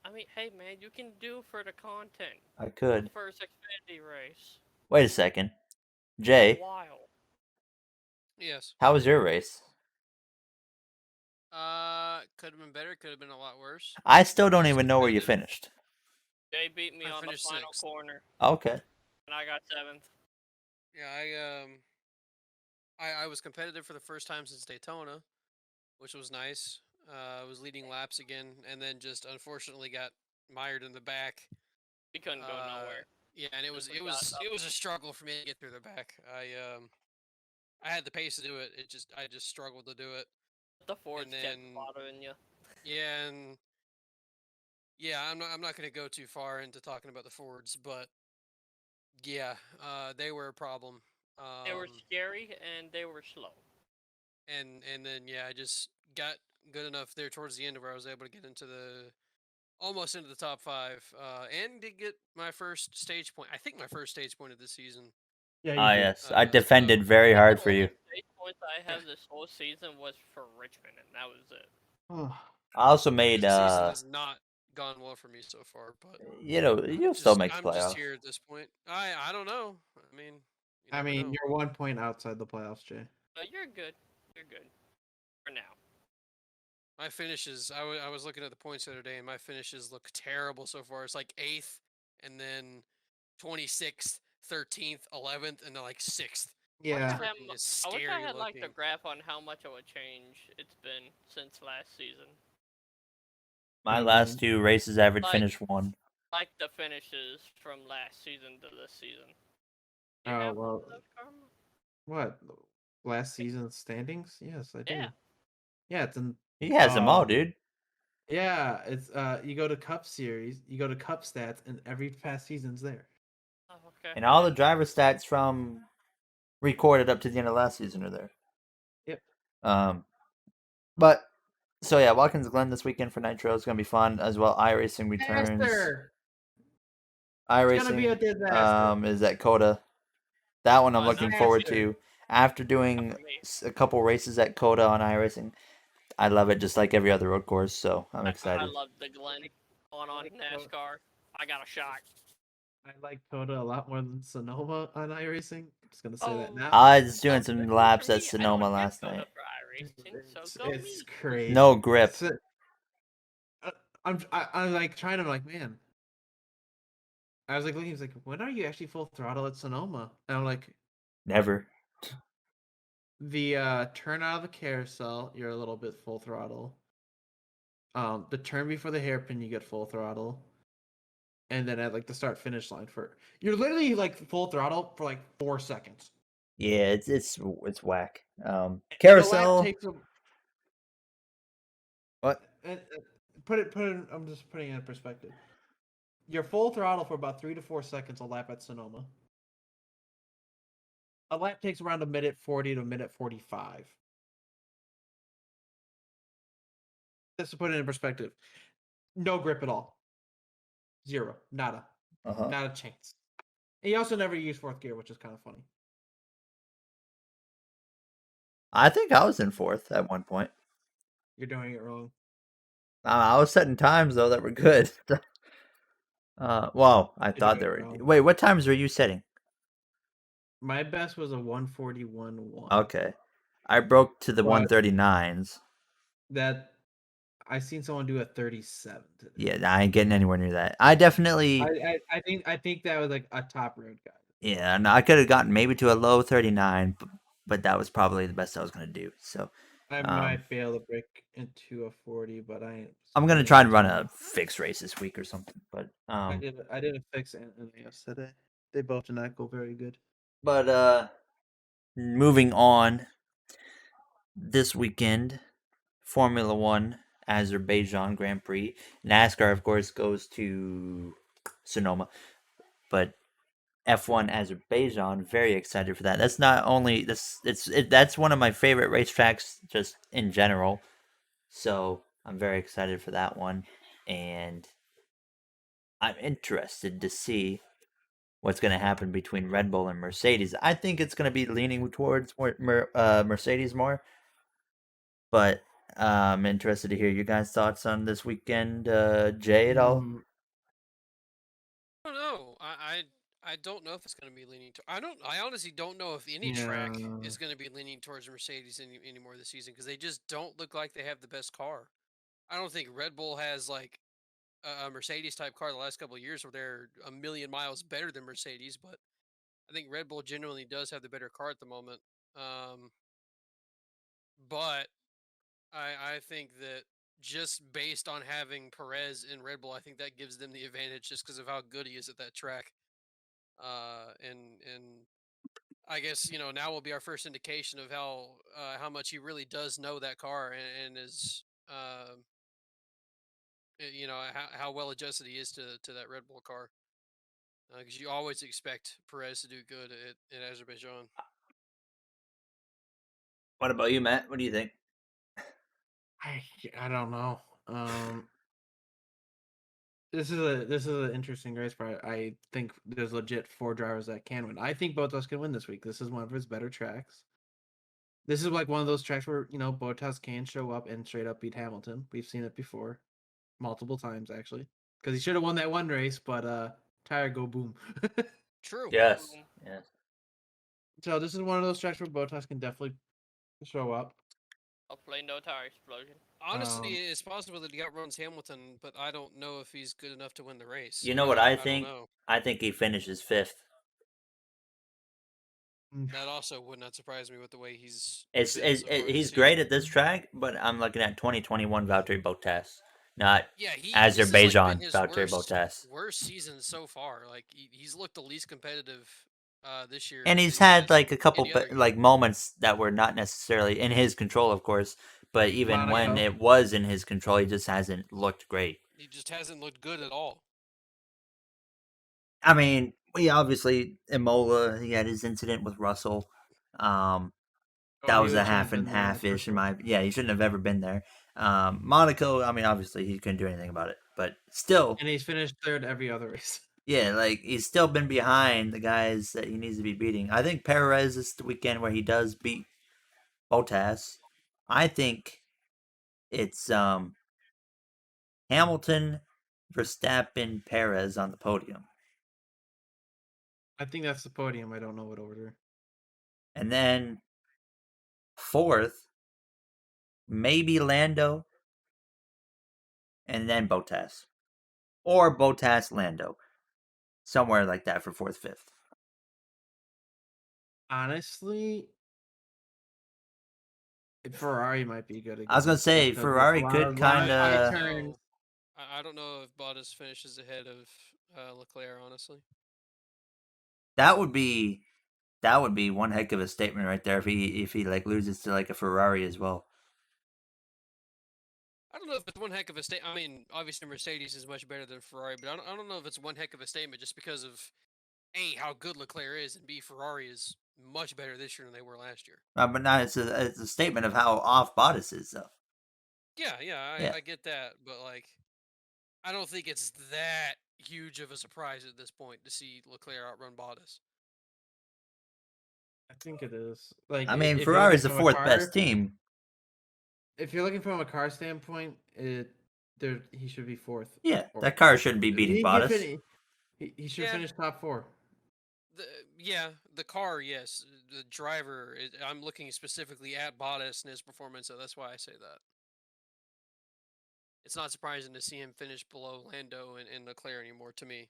I mean, hey man, you can do for the content. I could. First Xfinity race. Wait a second, Jay. Wow. Yes. How was your race? Could have been better. Could have been a lot worse. I still don't It's even know where you competitive. finished. Jay beat me I on the finished final 6th. corner, Okay. and I got 7th. Yeah, I was competitive for the first time since Daytona, which was nice. I was leading laps again, and then just unfortunately got mired in the back. We couldn't go nowhere. Yeah, and it was we got up. a struggle for me to get through the back. I had the pace to do it. I just struggled to do it. The Ford's kept then- bothering you. Yeah, and yeah, I'm not gonna go too far into talking about the Fords, but yeah, they were a problem. They were scary and they were slow. And then yeah, I just got good enough there towards the end where I was able to get into almost into the top 5, and did get my first stage point. I think my first stage point of the season. Yeah. Ah, yes. I so- defended very hard for you. The 8 points I have this whole season was for Richmond, and that was it. I also made The season has not gone well for me so far, but you'll still make the I'm just playoffs. here at this point. I don't know. I mean, you I never mean, know. you're 1 point outside the playoffs, Jay. But you're good. You're good. For now. My finishes. I was looking at the points the other day, and my finishes look terrible so far. It's like 8th, and then 26th, 13th, 11th, and then like 6th. Yeah. Freaking is I wish I scary had like the looking. graph on how much of a change it's been since last season. My last 2 races average Like- finish 1. Like the finishes from last season to this season. Do Oh, you have well, those, Karma? What? Last season's standings? Yes, I do. Yeah. Yeah, it's in. He has them all, Um, dude. Yeah, it's you go to Cup Series, you go to Cup Stats, and every past season's there. Oh, okay. And all the driver stats from recorded up to the end of last season are there. Yep. But so yeah, Watkins Glen this weekend for Nitro is gonna be fun as well. iRacing returns. Disaster! iRacing It's gonna be a disaster. is at Coda. That one I'm Oh, looking not forward Faster. to. After doing for me. a couple races at Coda on iRacing, I love it just like every other road course. So I'm I excited. love the Glen going on NASCAR. I got a shot. I like Coda a lot more than Sonoma on iRacing. Just gonna say that Oh, now. I was doing good some for laps at me. I don't Sonoma have last Coda night. for iRacing, so go It's me. crazy. No grip. So, I'm like trying to like, man. I was like looking. He's like, when are you actually full throttle at Sonoma? And I'm like, Never. the turn out of the carousel, you're a little bit full throttle. The turn before the hairpin, you get full throttle. And then at like the start finish line you're literally like full throttle for like 4 seconds. Yeah, it's whack. And a lap Carousel. takes a What? and put it. I'm just putting it in perspective. You're full throttle for about 3 to 4 seconds a lap at Sonoma. A lap takes around a minute 40 to a minute 45. Just to put it in perspective, no grip at all, zero, nada, not a chance. And you also never use fourth gear, which is kind of funny. I think I was in fourth at one point. You're doing it wrong. I was setting times though that were good. Well, I You're thought doing they it were. wrong. Wait, what times were you setting? My best was a 141.1. Okay, I broke to the But 139s. that I seen someone do a 37 today. Yeah, I ain't getting anywhere near that. I definitely. I think that was like a top road guy. Yeah, no, I could have gotten maybe to a low 39, but that was probably the best I was gonna do. So, I might fail to break into a 40, but I'm gonna try and run a fixed race this week or something. But I did a fix and yesterday. They both did not go very good. Moving on. This weekend, Formula One, Azerbaijan Grand Prix. NASCAR, of course, goes to Sonoma, but F1 Azerbaijan, very excited for that. That's not only this; that's one of my favorite racetracks just in general. So I'm very excited for that one, and I'm interested to see what's going to happen between Red Bull and Mercedes. I think it's going to be leaning towards Mercedes more, but I'm interested to hear you guys' thoughts on this weekend, Jay, at all. I don't know. I don't know if it's going to be leaning to. I honestly don't know if any track is going to be leaning towards Mercedes anymore this season because they just don't look like they have the best car. I don't think Red Bull has like a Mercedes type car the last couple of years where they're a million miles better than Mercedes, but I think Red Bull genuinely does have the better car at the moment. But I think that just based on having Perez in Red Bull, I think that gives them the advantage just because of how good he is at that track. And I guess now will be our first indication of how much he really does know that car and is how well adjusted he is to that Red Bull car. Because you always expect Perez to do good at Azerbaijan. What about you, Matt? What do you think? I don't know. This is an interesting race, but I think there's legit 4 drivers that can win. I think Bottas can win this week. This is one of his better tracks. This is like one of those tracks where Bottas can show up and straight up beat Hamilton. We've seen it before, multiple times actually. Because he should have won that one race, but tire go boom. True. Yes. Yes. So this is one of those tracks where Bottas can definitely show up. Hopefully, no tire explosion. Honestly, it's possible that he outruns Hamilton, but I don't know if he's good enough to win the race. You know what I don't think? know. I think he finishes fifth. That also would not surprise me with the way he's. He's this great season. at this track, but I'm looking at 2021 Valtteri Bottas, not Azerbaijan Valtteri Bottas. worst season so far. Like he's looked the least competitive this year. And he's had like a couple like moments that were not necessarily in his control, of course, but even when it was in his control, he just hasn't looked great. He just hasn't looked good at all. I mean, we obviously Imola, he had his incident with Russell. That was a half and half-ish in my he shouldn't have ever been there. Monaco, I mean, obviously he couldn't do anything about it, but still. And he's finished third every other race. Yeah, like he's still been behind the guys that he needs to be beating. I think Perez is the weekend where he does beat Bottas. I think it's Hamilton, Verstappen, Perez on the podium. I think that's the podium. I don't know what order. And then fourth, maybe Lando, and then Bottas. Or Bottas, Lando. Somewhere like that for fourth, fifth. Honestly, Ferrari might be good again. I was gonna say because Ferrari a lot could of kind high of. turns. I don't know if Bottas finishes ahead of Leclerc, honestly. That would be one heck of a statement right there if he like loses to like a Ferrari as well. I don't know if it's one heck of a statement. I mean, obviously Mercedes is much better than Ferrari, but I don't know if it's one heck of a statement just because of A, how good Leclerc is, and B, Ferrari is much better this year than they were last year. But now it's a statement of how off Bottas is though. Yeah, Yeah. I get that, but like, I don't think it's that huge of a surprise at this point to see Leclerc outrun Bottas. I think it is. Like, I mean, if you're looking Ferrari's the from a fourth car, best team. if you're looking from a car standpoint, he should be fourth. Yeah, Or- that car shouldn't be beating he, Bottas. he should Yeah. finish top 4. The car, yes. The driver, I'm looking specifically at Bottas and his performance, so that's why I say that. It's not surprising to see him finish below Lando and Leclerc anymore. To me,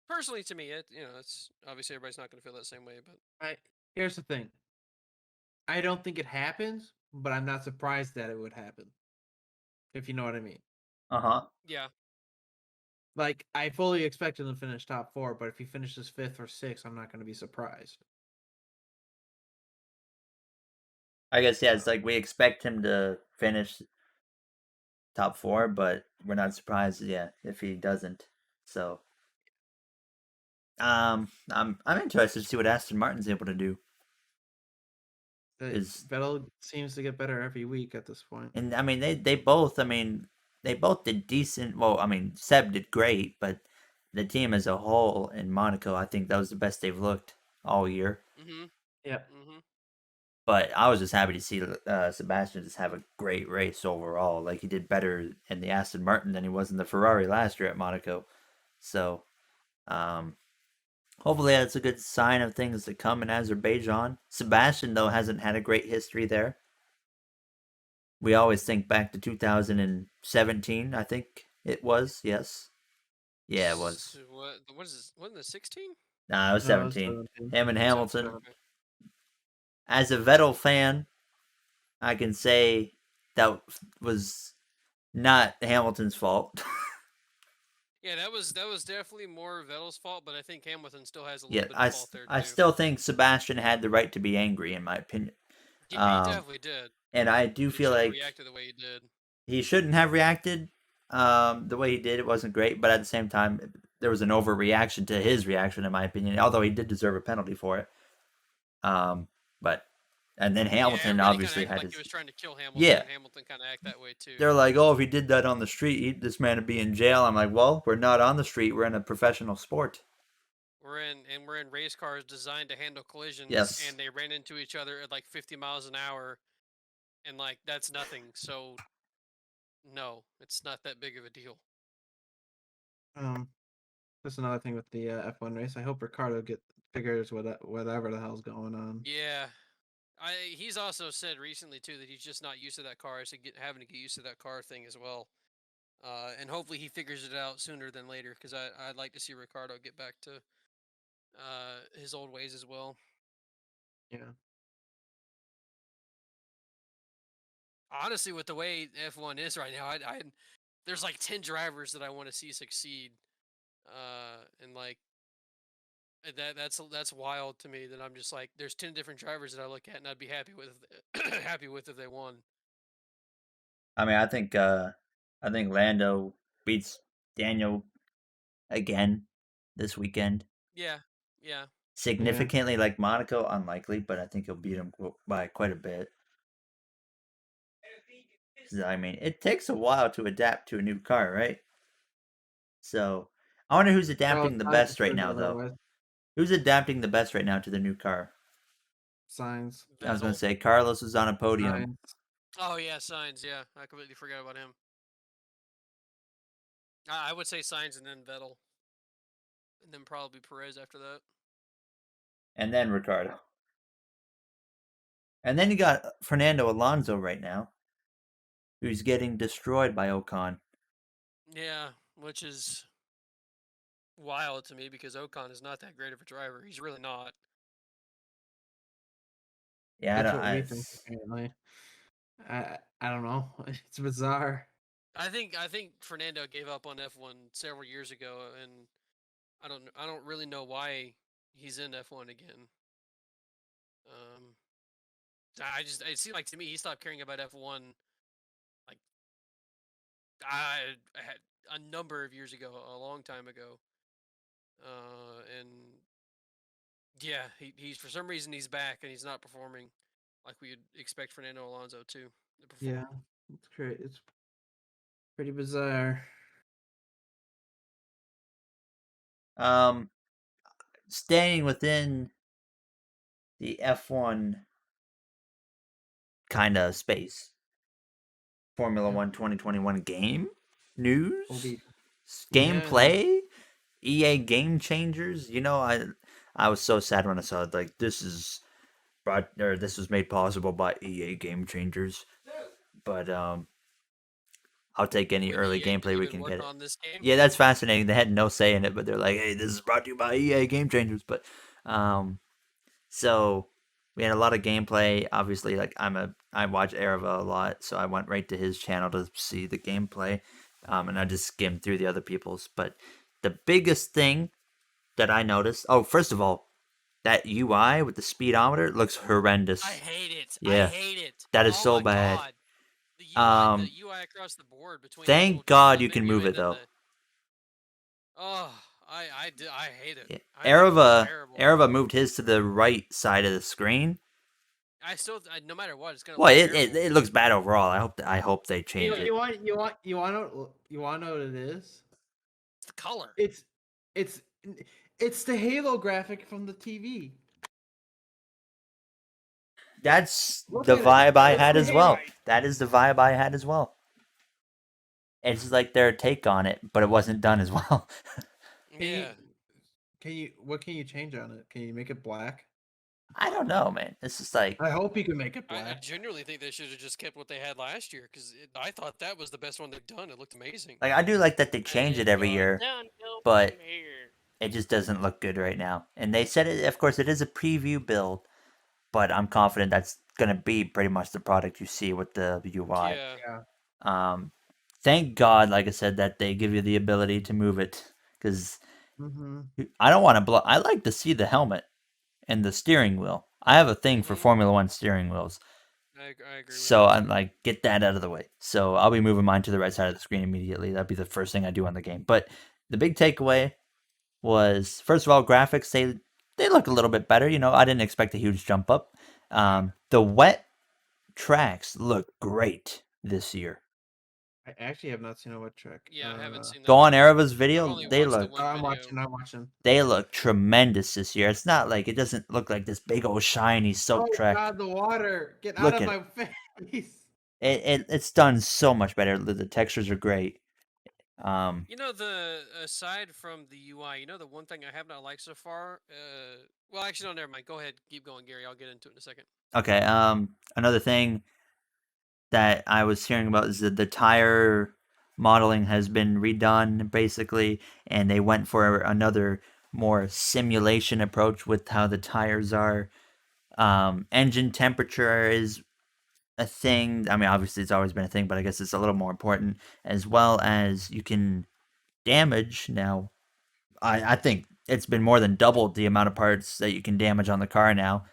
personally, it's obviously everybody's not going to feel that same way, but Here's the thing. I don't think it happens, but I'm not surprised that it would happen. If you know what I mean. Uh-huh. yeah. Like, I fully expect him to finish top 4, but if he finishes 5th or 6th, I'm not going to be surprised. I guess yeah, it's like we expect him to finish top 4, but we're not surprised, yeah, if he doesn't. So, I'm interested to see what Aston Martin's able to do. Vettel seems to get better every week at this point. And I mean, they both did decent. Well, I mean, Seb did great, but the team as a whole in Monaco, I think that was the best they've looked all year. Mm-hmm. Yeah. Mm-hmm. But I was just happy to see Sebastian just have a great race overall. Like he did better in the Aston Martin than he was in the Ferrari last year at Monaco. So, hopefully that's a good sign of things to come in Azerbaijan. Sebastian though hasn't had a great history there. We always think back to 2017, I think it was. Yes. Yeah, it was. What is this? Wasn't it 16? Nah, it was No, it was 17. 17. Him and Hamilton. Okay. As a Vettel fan, I can say that was not Hamilton's fault. Yeah, that was definitely more Vettel's fault, but I think Hamilton still has a little Yeah, bit of fault there too. I still think Sebastian had the right to be angry, in my opinion. Yeah, he definitely did. And I do But he feel shouldn't like reacted the way he did. he shouldn't have reacted the way he did. It wasn't great, but at the same time, there was an overreaction to his reaction, in my opinion. Although he did deserve a penalty for it. But and then Hamilton obviously had he was trying to kill Hamilton. Yeah. And Hamilton kind of act that way too. They're like, oh, if he did that on the street, this man would be in jail. I'm like, well, we're not on the street. We're in a professional sport. We're in race cars designed to handle collisions. Yes. And they ran into each other at like 50 miles an hour, and like that's nothing. So no, it's not that big of a deal. That's another thing with the F1 race. I hope Ricardo figures whatever the hell's going on. Yeah. He's also said recently too that he's just not used to that car. So having to get used to that car thing as well. And hopefully he figures it out sooner than later, because I'd like to see Ricardo get back to his old ways as well. Yeah. Honestly, with the way F1 is right now, there's like 10 drivers that I want to see succeed, and like that's wild to me. That I'm just like, there's 10 different drivers that I look at, and I'd be happy with if they won. I mean, I think Lando beats Daniel again this weekend. Yeah. Significantly, like Monaco, unlikely, but I think he'll beat him by quite a bit. I mean, it takes a while to adapt to a new car, right? So, I wonder who's Oh, adapting the Sainz best is right doing now, better though. with Who's adapting the best right now to the new car? Signs. I was gonna Vettel. say Carlos is on a podium. Signs. Oh yeah, Signs. Yeah, I completely forgot about him. I would say Signs and then Vettel, and then probably Perez after that. And then Ricardo. And then you got Fernando Alonso right now, who's getting destroyed by Ocon. Yeah, which is wild to me because Ocon is not that great of a driver. He's really not. Yeah, That's what we think. Apparently, I don't know. It's bizarre. I think Fernando gave up on F1 several years ago, and I don't really know why he's in F1 again. It seemed like to me he stopped caring about F1 like a number of years ago, a long time ago. And yeah, he's for some reason he's back and he's not performing like we would expect Fernando Alonso to perform. Yeah, it's great. It's pretty bizarre. Staying within the F1 kind of space. Formula Yeah. 1 2021 game news, OB. gameplay, EA game changers. You know, I was so sad when I saw it. Like this was made possible by EA game changers. But I'll take any Wait, early EA gameplay we even can work get. on this game? Yeah, that's fascinating. They had no say in it, but they're like, "Hey, this is brought to you by EA Game Changers." But, so we had a lot of gameplay. Obviously, like I watch Arava a lot, so I went right to his channel to see the gameplay, and I just skimmed through the other people's. But the biggest thing that I noticed, oh, first of all, that UI with the speedometer looks horrendous. I hate it. Yeah, I hate it. that is Oh so my bad. God. The UI across the board between the Thank little God you can menu move and it then though. Oh, I hate it. Yeah. I think it's terrible. Arava moved his to the right side of the screen. No matter what, it's gonna Well, look it looks bad overall. I hope they change it. You want to know what it is? It's the color. It's the Halo graphic from the TV. That's Look the at it. vibe I It's had the as well. Halo. That is the vibe I had as well. It's like their take on it, but it wasn't done as well. Yeah. What can you change on it? Can you make it black? I don't know, man. It's just like I hope you can make it I black. genuinely think they should have just kept what they had last year because I thought that was the best one they've done. It looked amazing. I do like that they change it every year, Downhill but from here. it just doesn't look good right now. And they said it, of course, it is a preview build, but I'm confident that's gonna be pretty much the product you see with the UI. Yeah. Thank God, like I said, that they give you the ability to move it, because Mm-hmm. I don't want to blow. I like to see the helmet and the steering wheel. I have a thing for Mhm. Formula One steering wheels, I agree. so with that I'm too. like, get that out of the way. So I'll be moving mine to the right side of the screen immediately. That'd be the first thing I do on the game. But the big takeaway was, first of all, graphics. They look a little bit better. You know, I didn't expect a huge jump up. The wet tracks look great this year. I actually have not seen a wet track. Yeah, I haven't seen that. Go on either. Arava's I've video. only They watched the look. one I'm video. watching. They look tremendous this year. It's not like, it doesn't look like this big old shiny soaked Oh track. God, the water! Get Look out of at my face! It's done so much better. The textures are great. You know, aside from the UI, you know the one thing I have not liked so far. Well, actually, no, never mind. Go ahead, keep going, Gary. I'll get into it in a second. Okay. Another thing that I was hearing about is that the tire modeling has been redone basically, and they went for another more simulation approach with how the tires are. Engine temperature is a thing. I mean, obviously it's always been a thing, but I guess it's a little more important, as well as you can damage now. I think it's been more than doubled the amount of parts that you can damage on the car now.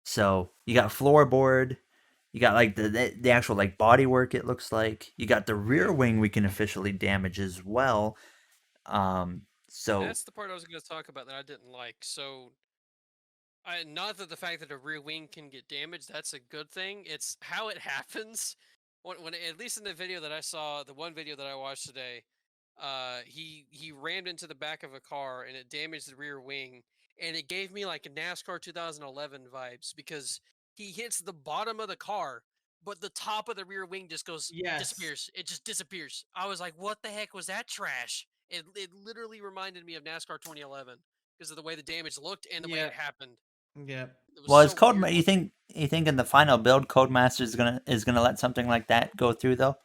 So you got floorboard, you got like the actual like bodywork. It looks like you got the rear wing we can officially damage as well. So That's the part I was going to talk about that I didn't like. So, not that the fact that a rear wing can get damaged, that's a good thing. It's how it happens. When at least in the video that I saw, the one video that I watched today, he rammed into the back of a car and it damaged the rear wing, and it gave me like NASCAR 2011 vibes because he hits the bottom of the car, but the top of the rear wing just goes Yes. disappears. It just disappears. I was like, what the heck was that trash? It literally reminded me of NASCAR 2011 because of the way the damage looked and the way Yeah. it happened. Yeah. It was Well, is so Code weird you looking. think in the final build Codemaster is gonna let something like that go through though?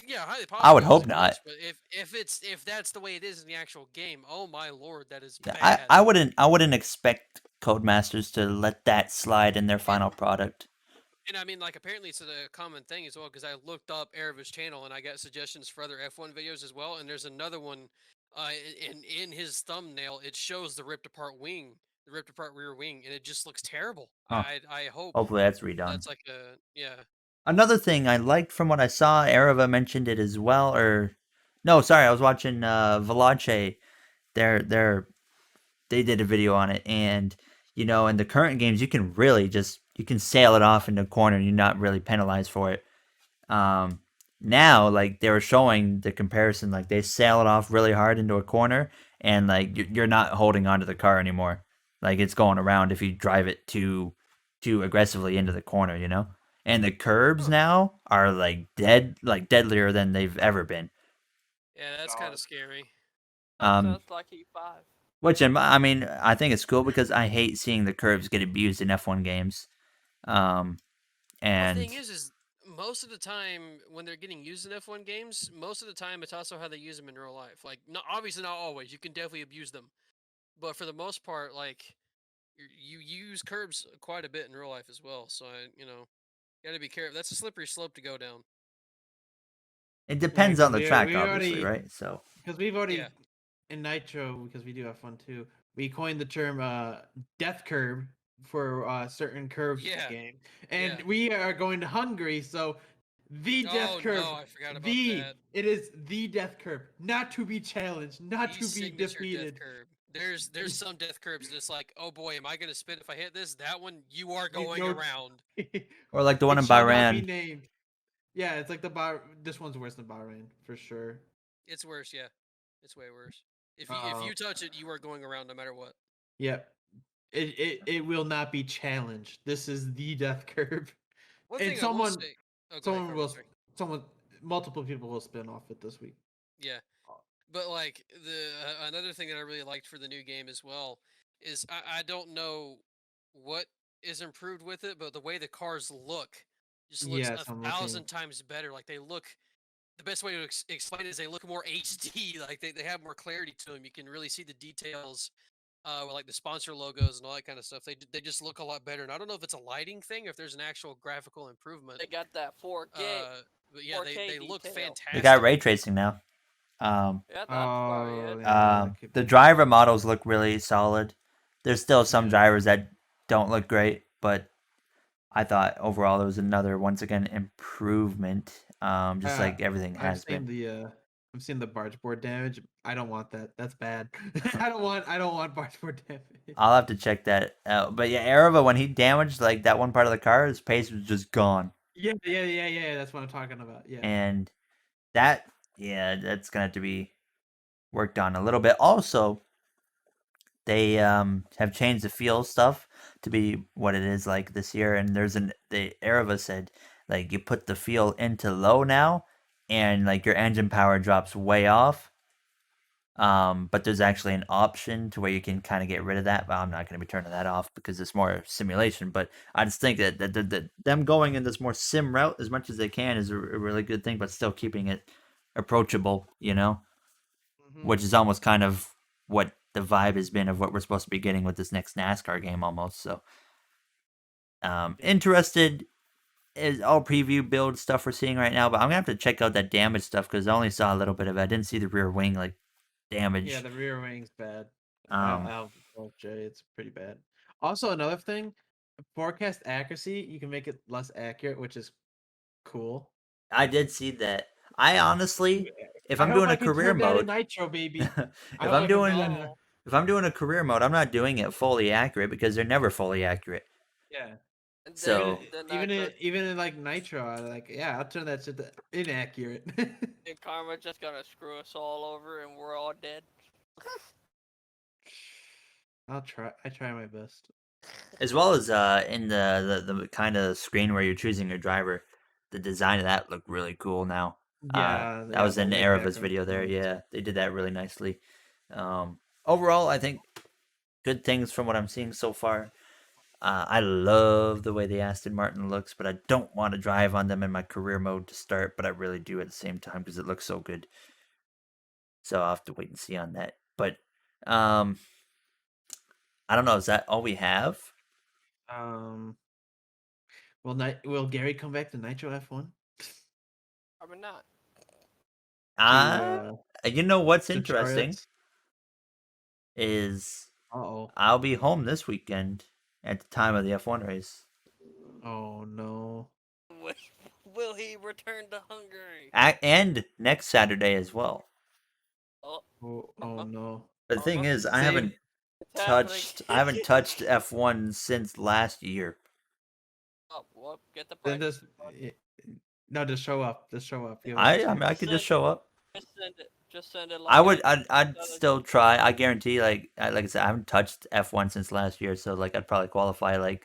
Yeah, highly I would possible, hope of course. not. But if that's the way it is in the actual game, oh my lord, that is Yeah, bad. I wouldn't expect Codemasters to let that slide in their final product. And I mean, like, apparently it's a common thing as well, because I looked up Ereva's channel and I got suggestions for other F1 videos as well. And there's another one, in his thumbnail, it shows the ripped apart wing, the ripped apart rear wing, and it just looks terrible. Huh. I hope Hopefully that's redone. that's like a Another thing I liked from what I saw, Areva mentioned it as well, or no, sorry, I was watching Velace. They did a video on it, and you know, in the current games, you can really you can sail it off into a corner, and you're not really penalized for it. Now, like they were showing the comparison, like they sail it off really hard into a corner, and like you're not holding onto the car anymore. Like it's going around if you drive it too aggressively into the corner, you know. And the curbs now are like deadlier than they've ever been. yeah, that's kind of scary. Sounds like E5. Which I mean, I think it's cool because I hate seeing the curbs get abused in F1 games. Well, And the thing is most of the time when they're getting used in F1 games, most of the time it's also how they use them in real life. Like, obviously not always. You can definitely abuse them, but for the most part, like you use curbs quite a bit in real life as well. So got to be careful. That's a slippery slope to go down. it depends on the track, we obviously, already, right? So because we've already Yeah. in Nitro, because we do have fun too. We coined the term death curb for certain curbs in Yeah. the game, and Yeah. we are going to Hungary, so the death curb. No, I forgot about that. It is the death curb, not to be challenged, not The to be signature defeated. death curb. There's some death curbs that's like, oh boy, am I gonna spin if I hit this? That one, you are going around. or like the one it in shall not be Bahrain. named. Yeah, it's like the bar. This one's worse than Bahrain for sure. It's worse, yeah. It's way worse. If you touch it, you are going around no matter what. Yep. It will not be challenged. This is the death curve. One And thing I will say. Oh, go ahead, Carmen, sorry. multiple people will spin off it this week. Yeah, but like another thing that I really liked for the new game as well is I don't know what is improved with it, but the way the cars look just looks Yes, I'm 1,000 looking. times better. Like they look. The best way to explain it is they look more HD. Like they have more clarity to them. You can really see the details, with like the sponsor logos and all that kind of stuff. They just look a lot better. And I don't know if it's a lighting thing or if there's an actual graphical improvement. They got that 4K. But yeah, 4K they look detail. fantastic. They got ray tracing now. Yeah, that's about it. The driver models look really solid. There's still some drivers that don't look great, but I thought overall there was another once again improvement. Just like everything has been. I've seen the barge board damage. I don't want that. That's bad. I don't want barge board damage. I'll have to check that out. But yeah, Areva, when he damaged like that one part of the car, his pace was just gone. Yeah. That's what I'm talking about. Yeah. And that's gonna have to be worked on a little bit. Also, they have changed the fuel stuff to be what it is like this year. And the Areva said like you put the fuel into low now, and like your engine power drops way off. But there's actually an option to where you can kind of get rid of that. But I'm not going to be turning that off because it's more simulation. But I just think that them going in this more sim route as much as they can is a really good thing, but still keeping it approachable, you know, which is almost kind of what the vibe has been of what we're supposed to be getting with this next NASCAR game almost. So, interested is all preview build stuff we're seeing right now, but I'm gonna have to check out that damage stuff because I only saw a little bit of it. I didn't see the rear wing like damage. Yeah, the rear wing's bad. Jay, it's pretty bad. Also, another thing, forecast accuracy, you can make it less accurate, which is cool. I did see that. I honestly, if I'm doing a career mode, Nitro, baby. if I'm doing a career mode, I'm not doing it fully accurate because they're never fully accurate. Yeah. And So- Even in like Nitro, I'll turn that shit to inaccurate. and Karma just gonna screw us all over, and we're all dead. I try my best. As well as in the kind of screen where you're choosing your driver, the design of that looked really cool now. That was the in white Ereva's background video there. was- Yeah, they did that really nicely. Overall, I think good things from what I'm seeing so far. I love the way the Aston Martin looks, but I don't want to drive on them in my career mode to start, but I really do at the same time because it looks so good. So I'll have to wait and see on that. But I don't know. Is that all we have? Will Gary come back to Nitro F1? Probably not. You know what's To interesting Charlotte? is Uh-oh. I'll be home this weekend at the time of the F1 race. Oh no. Will he return to Hungary? And next Saturday as well. Oh, Oh no. But the thing is, I Same- haven't it's happening. touched F1 since last year. Oh, well, get the Then price. just show up. Just show up. Give it I a mean, I could just Send- show up. Just send it. Just send it. I'd still try. I guarantee, like I said, I haven't touched F1 since last year, so like I'd probably qualify like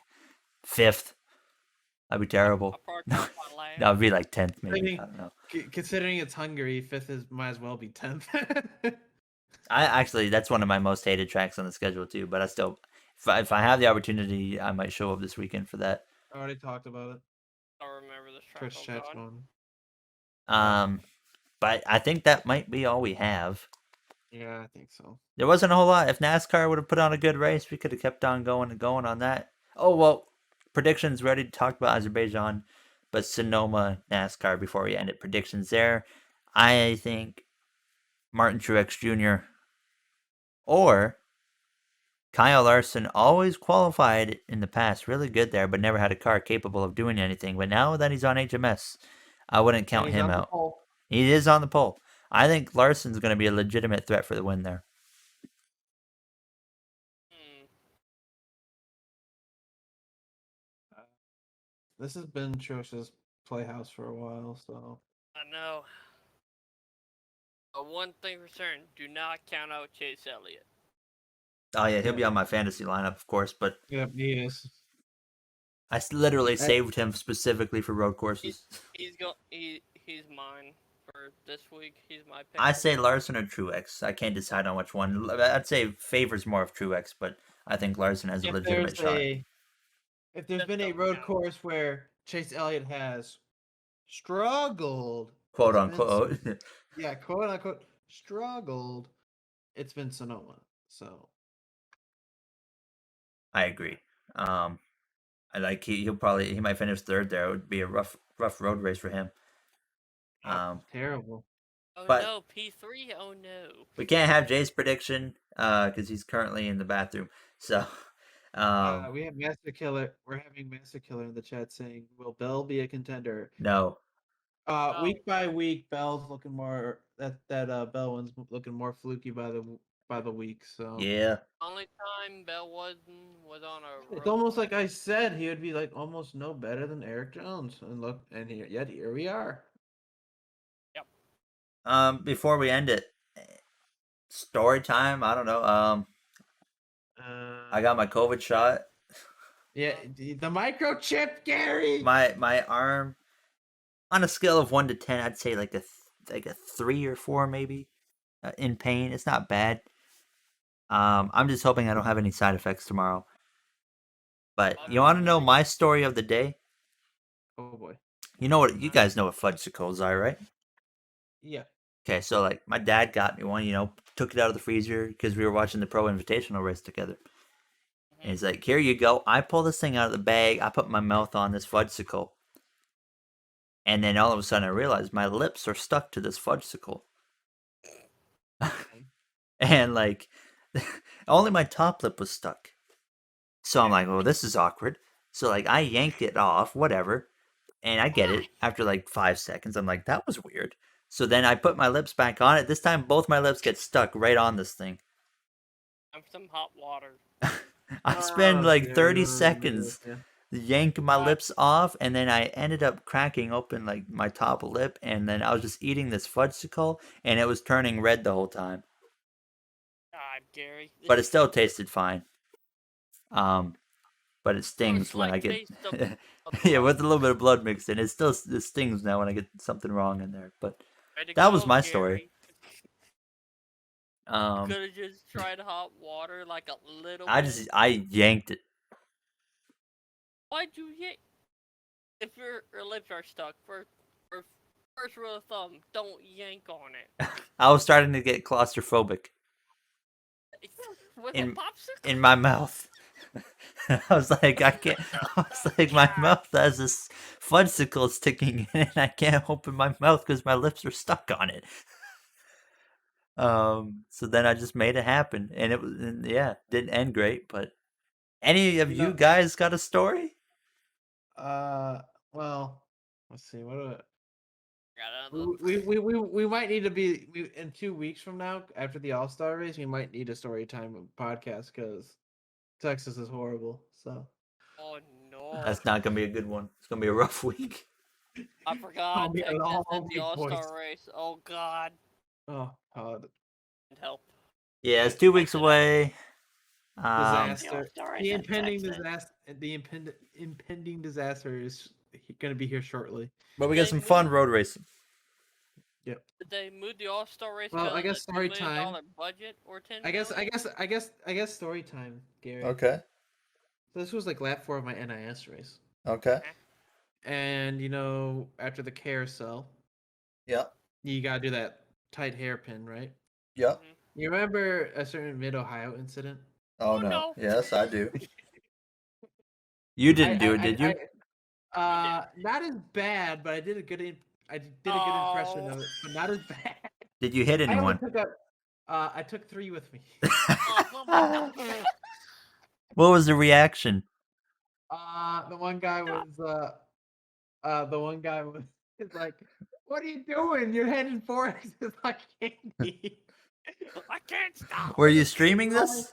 5th. That'd be terrible. That would be like 10th, maybe. I don't know. Considering it's Hungary, 5th might as well be 10th. That's one of my most hated tracks on the schedule too. But I still, if I have the opportunity, I might show up this weekend for that. I already talked about it. I don't remember this track. Twitch Oh, chat's God. going. But I think that might be all we have. Yeah, I think so. There wasn't a whole lot. If NASCAR would have put on a good race, we could have kept on going and going on that. Oh well, predictions. We already talked about Azerbaijan, but Sonoma NASCAR before we end it. Predictions there. I think Martin Truex Jr. or Kyle Larson, always qualified in the past, really good there, but never had a car capable of doing anything. But now that he's on HMS, I wouldn't count him out. He is on the pole. I think Larson's going to be a legitimate threat for the win there. This has been Truex's playhouse for a while, so. I know. But one thing for certain: do not count out Chase Elliott. Oh yeah, he'll be on my fantasy lineup, of course, but Yep, he is. I literally saved him specifically for road courses. He's mine for this week. He's my pick. I say Larson or Truex. I can't decide on which one. I'd say favors more of Truex, but I think Larson has a legitimate shot. If there's Just been a don't road count. course where Chase Elliott has struggled, Quote it's been unquote. yeah, quote unquote struggled, it's been Sonoma. So I agree. I like he might finish third there. It would be a rough road race for him. terrible. Oh but- no, P3. Oh no. We can't have Jay's prediction because he's currently in the bathroom. So We have Master Killer. We're having Master Killer in the chat saying, "Will Bell be a contender?" no. No. Week by week, Bell's looking more. That Bell one's looking more fluky by the week. So Yeah. Only time Bell was on a. it's road almost course. like I said he would be like almost no better than Eric Jones, and here we are. Before we end it, story time. I don't know. I got my COVID shot. Yeah, the microchip, Gary. My arm, on a scale of 1 to 10, I'd say like a 3 or 4 maybe. In pain, it's not bad. I'm just hoping I don't have any side effects tomorrow. But you want to know my story of the day? Oh boy. You know what? You guys know what fudgesicles are, right? Yeah. Okay, so like my dad got me one. Took it out of the freezer because we were watching the Pro Invitational race together. And he's like, "Here you go." I pull this thing out of the bag. I put my mouth on this fudgesicle, and then all of a sudden I realized my lips are stuck to this fudgesicle. And like only my top lip was stuck. So I'm like, well, this is awkward. So like I yanked it off, whatever. And I get it after like 5 seconds. I'm like, that was weird. So then I put my lips back on it. This time both my lips get stuck right on this thing. Have some hot water. I spend like 30 seconds yank my lips off, and then I ended up cracking open like my top lip, and then I was just eating this fudgesicle, and it was turning red the whole time. God, Gary. But it still tasted fine. But it It stings was when I like get taste of yeah, blood. with a little bit of blood mixed in. It stings now when I get something wrong in there. But Way to that was go, my story. Gary. Could have just tried hot water like a little bit. I yanked it. Why'd you yank? If your lips are stuck, first rule of thumb, don't yank on it. I was starting to get claustrophobic With a in popsicle? in my mouth. I was like, I can't. I was like, my mouth has this fudgesicle sticking in it, and I can't open my mouth because my lips are stuck on it. So then I just made it happen, and it was, and yeah, didn't end great. But any of you guys got a story? Well, let's see. What do Got another- we might need to be in 2 weeks from now after the All-Star race. We might need a story time podcast because Texas is horrible. So Oh no. That's not gonna be a good one. It's gonna be a rough week. I forgot be a Texas long at the week, All-Star boys. race. Oh god. oh god, Help. Yeah, it's 2 weeks away. disaster! All-Star race The in impending Texas. disaster. The impending disaster is going to be here shortly. But we got some fun road racing. Yep. Did they move the All-Star race? Well, I because guess of the story $2 million time. budget or 10 I guess million? story time, Gary. Okay. So this was like lap 4 of my NIS race, Okay. and after the carousel, Yep. you gotta do that tight hairpin, right? Yep. You remember a certain Mid-Ohio incident? Oh no. no. Yes, I do. You didn't do it, did you? Not as bad, but I did a good. I did a good impression of it, but not as bad. Did you hit I only anyone? took up. I took 3 with me. Oh my god. What was the reaction? The one guy was. The one guy was. It's like, what are you doing? You're heading for us like candy. I can't stop. Were you streaming this?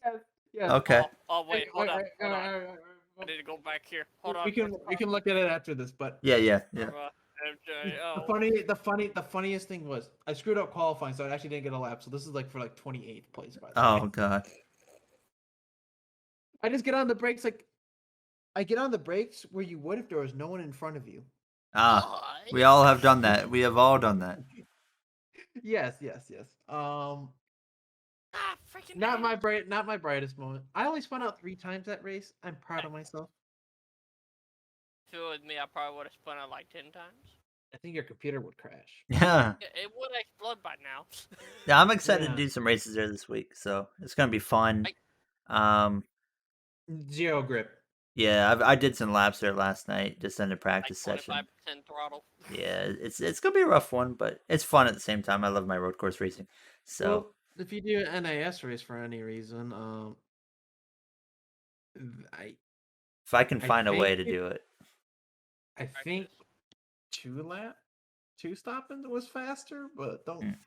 Yes. Yes. Okay. Oh wait, hold on. I need to go back here. Hold on. We can look at it after this, but Yeah. the funniest thing was I screwed up qualifying, so I actually didn't get a lap. So this is like for 28th place, by the way. Oh god. I just get on the brakes I get on the brakes where you would if there was no one in front of you. We all have done that. We have all done that. Yes. Freaking Not my brightest moment. I only spun out 3 times that race. I'm proud of myself. If it was me, I probably would have spun it like 10 times. I think your computer would crash. Yeah. It would explode by now. Yeah, I'm excited Yeah. to do some races there this week, so it's gonna be fun. Zero grip. Yeah, I did some laps there last night, just in a practice Like session. 25% throttle. Yeah, it's gonna be a rough one, but it's fun at the same time. I love my road course racing. So Well, if you do an NAS race for any reason, if I can I find a way think to do it. I think 2 stopping was faster, but don't. Mm.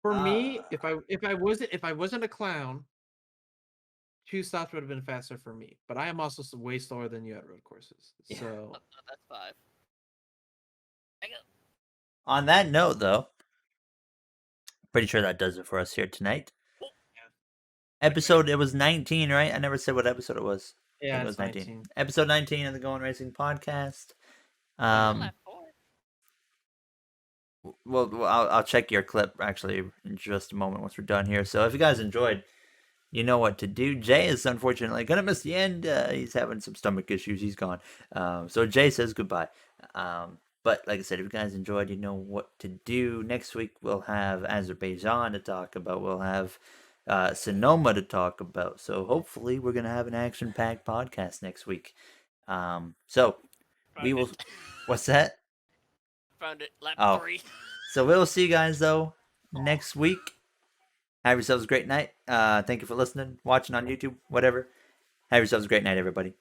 For me, if I wasn't a clown, 2 stops would have been faster for me. But I am also way slower than you at road courses. Yeah. So That's 5. On that note, though, pretty sure that does it for us here tonight. Episode, it was 19, right? I never said what episode it was. I think yeah, it was it's 19. Episode 19 of the Going Racing podcast. Well, I'll check your clip actually in just a moment once we're done here. So if you guys enjoyed, you know what to do. Jay is unfortunately gonna miss the end. He's having some stomach issues. He's gone. So Jay says goodbye. But like I said, if you guys enjoyed, you know what to do. Next week we'll have Azerbaijan to talk about. We'll have Sonoma to talk about. So hopefully we're gonna have an action-packed podcast next week. So we will. What's that? Found it. Lap 3. So we'll see you guys though next week. Have yourselves a great night. Thank you for listening, watching on YouTube, whatever. Have yourselves a great night, everybody.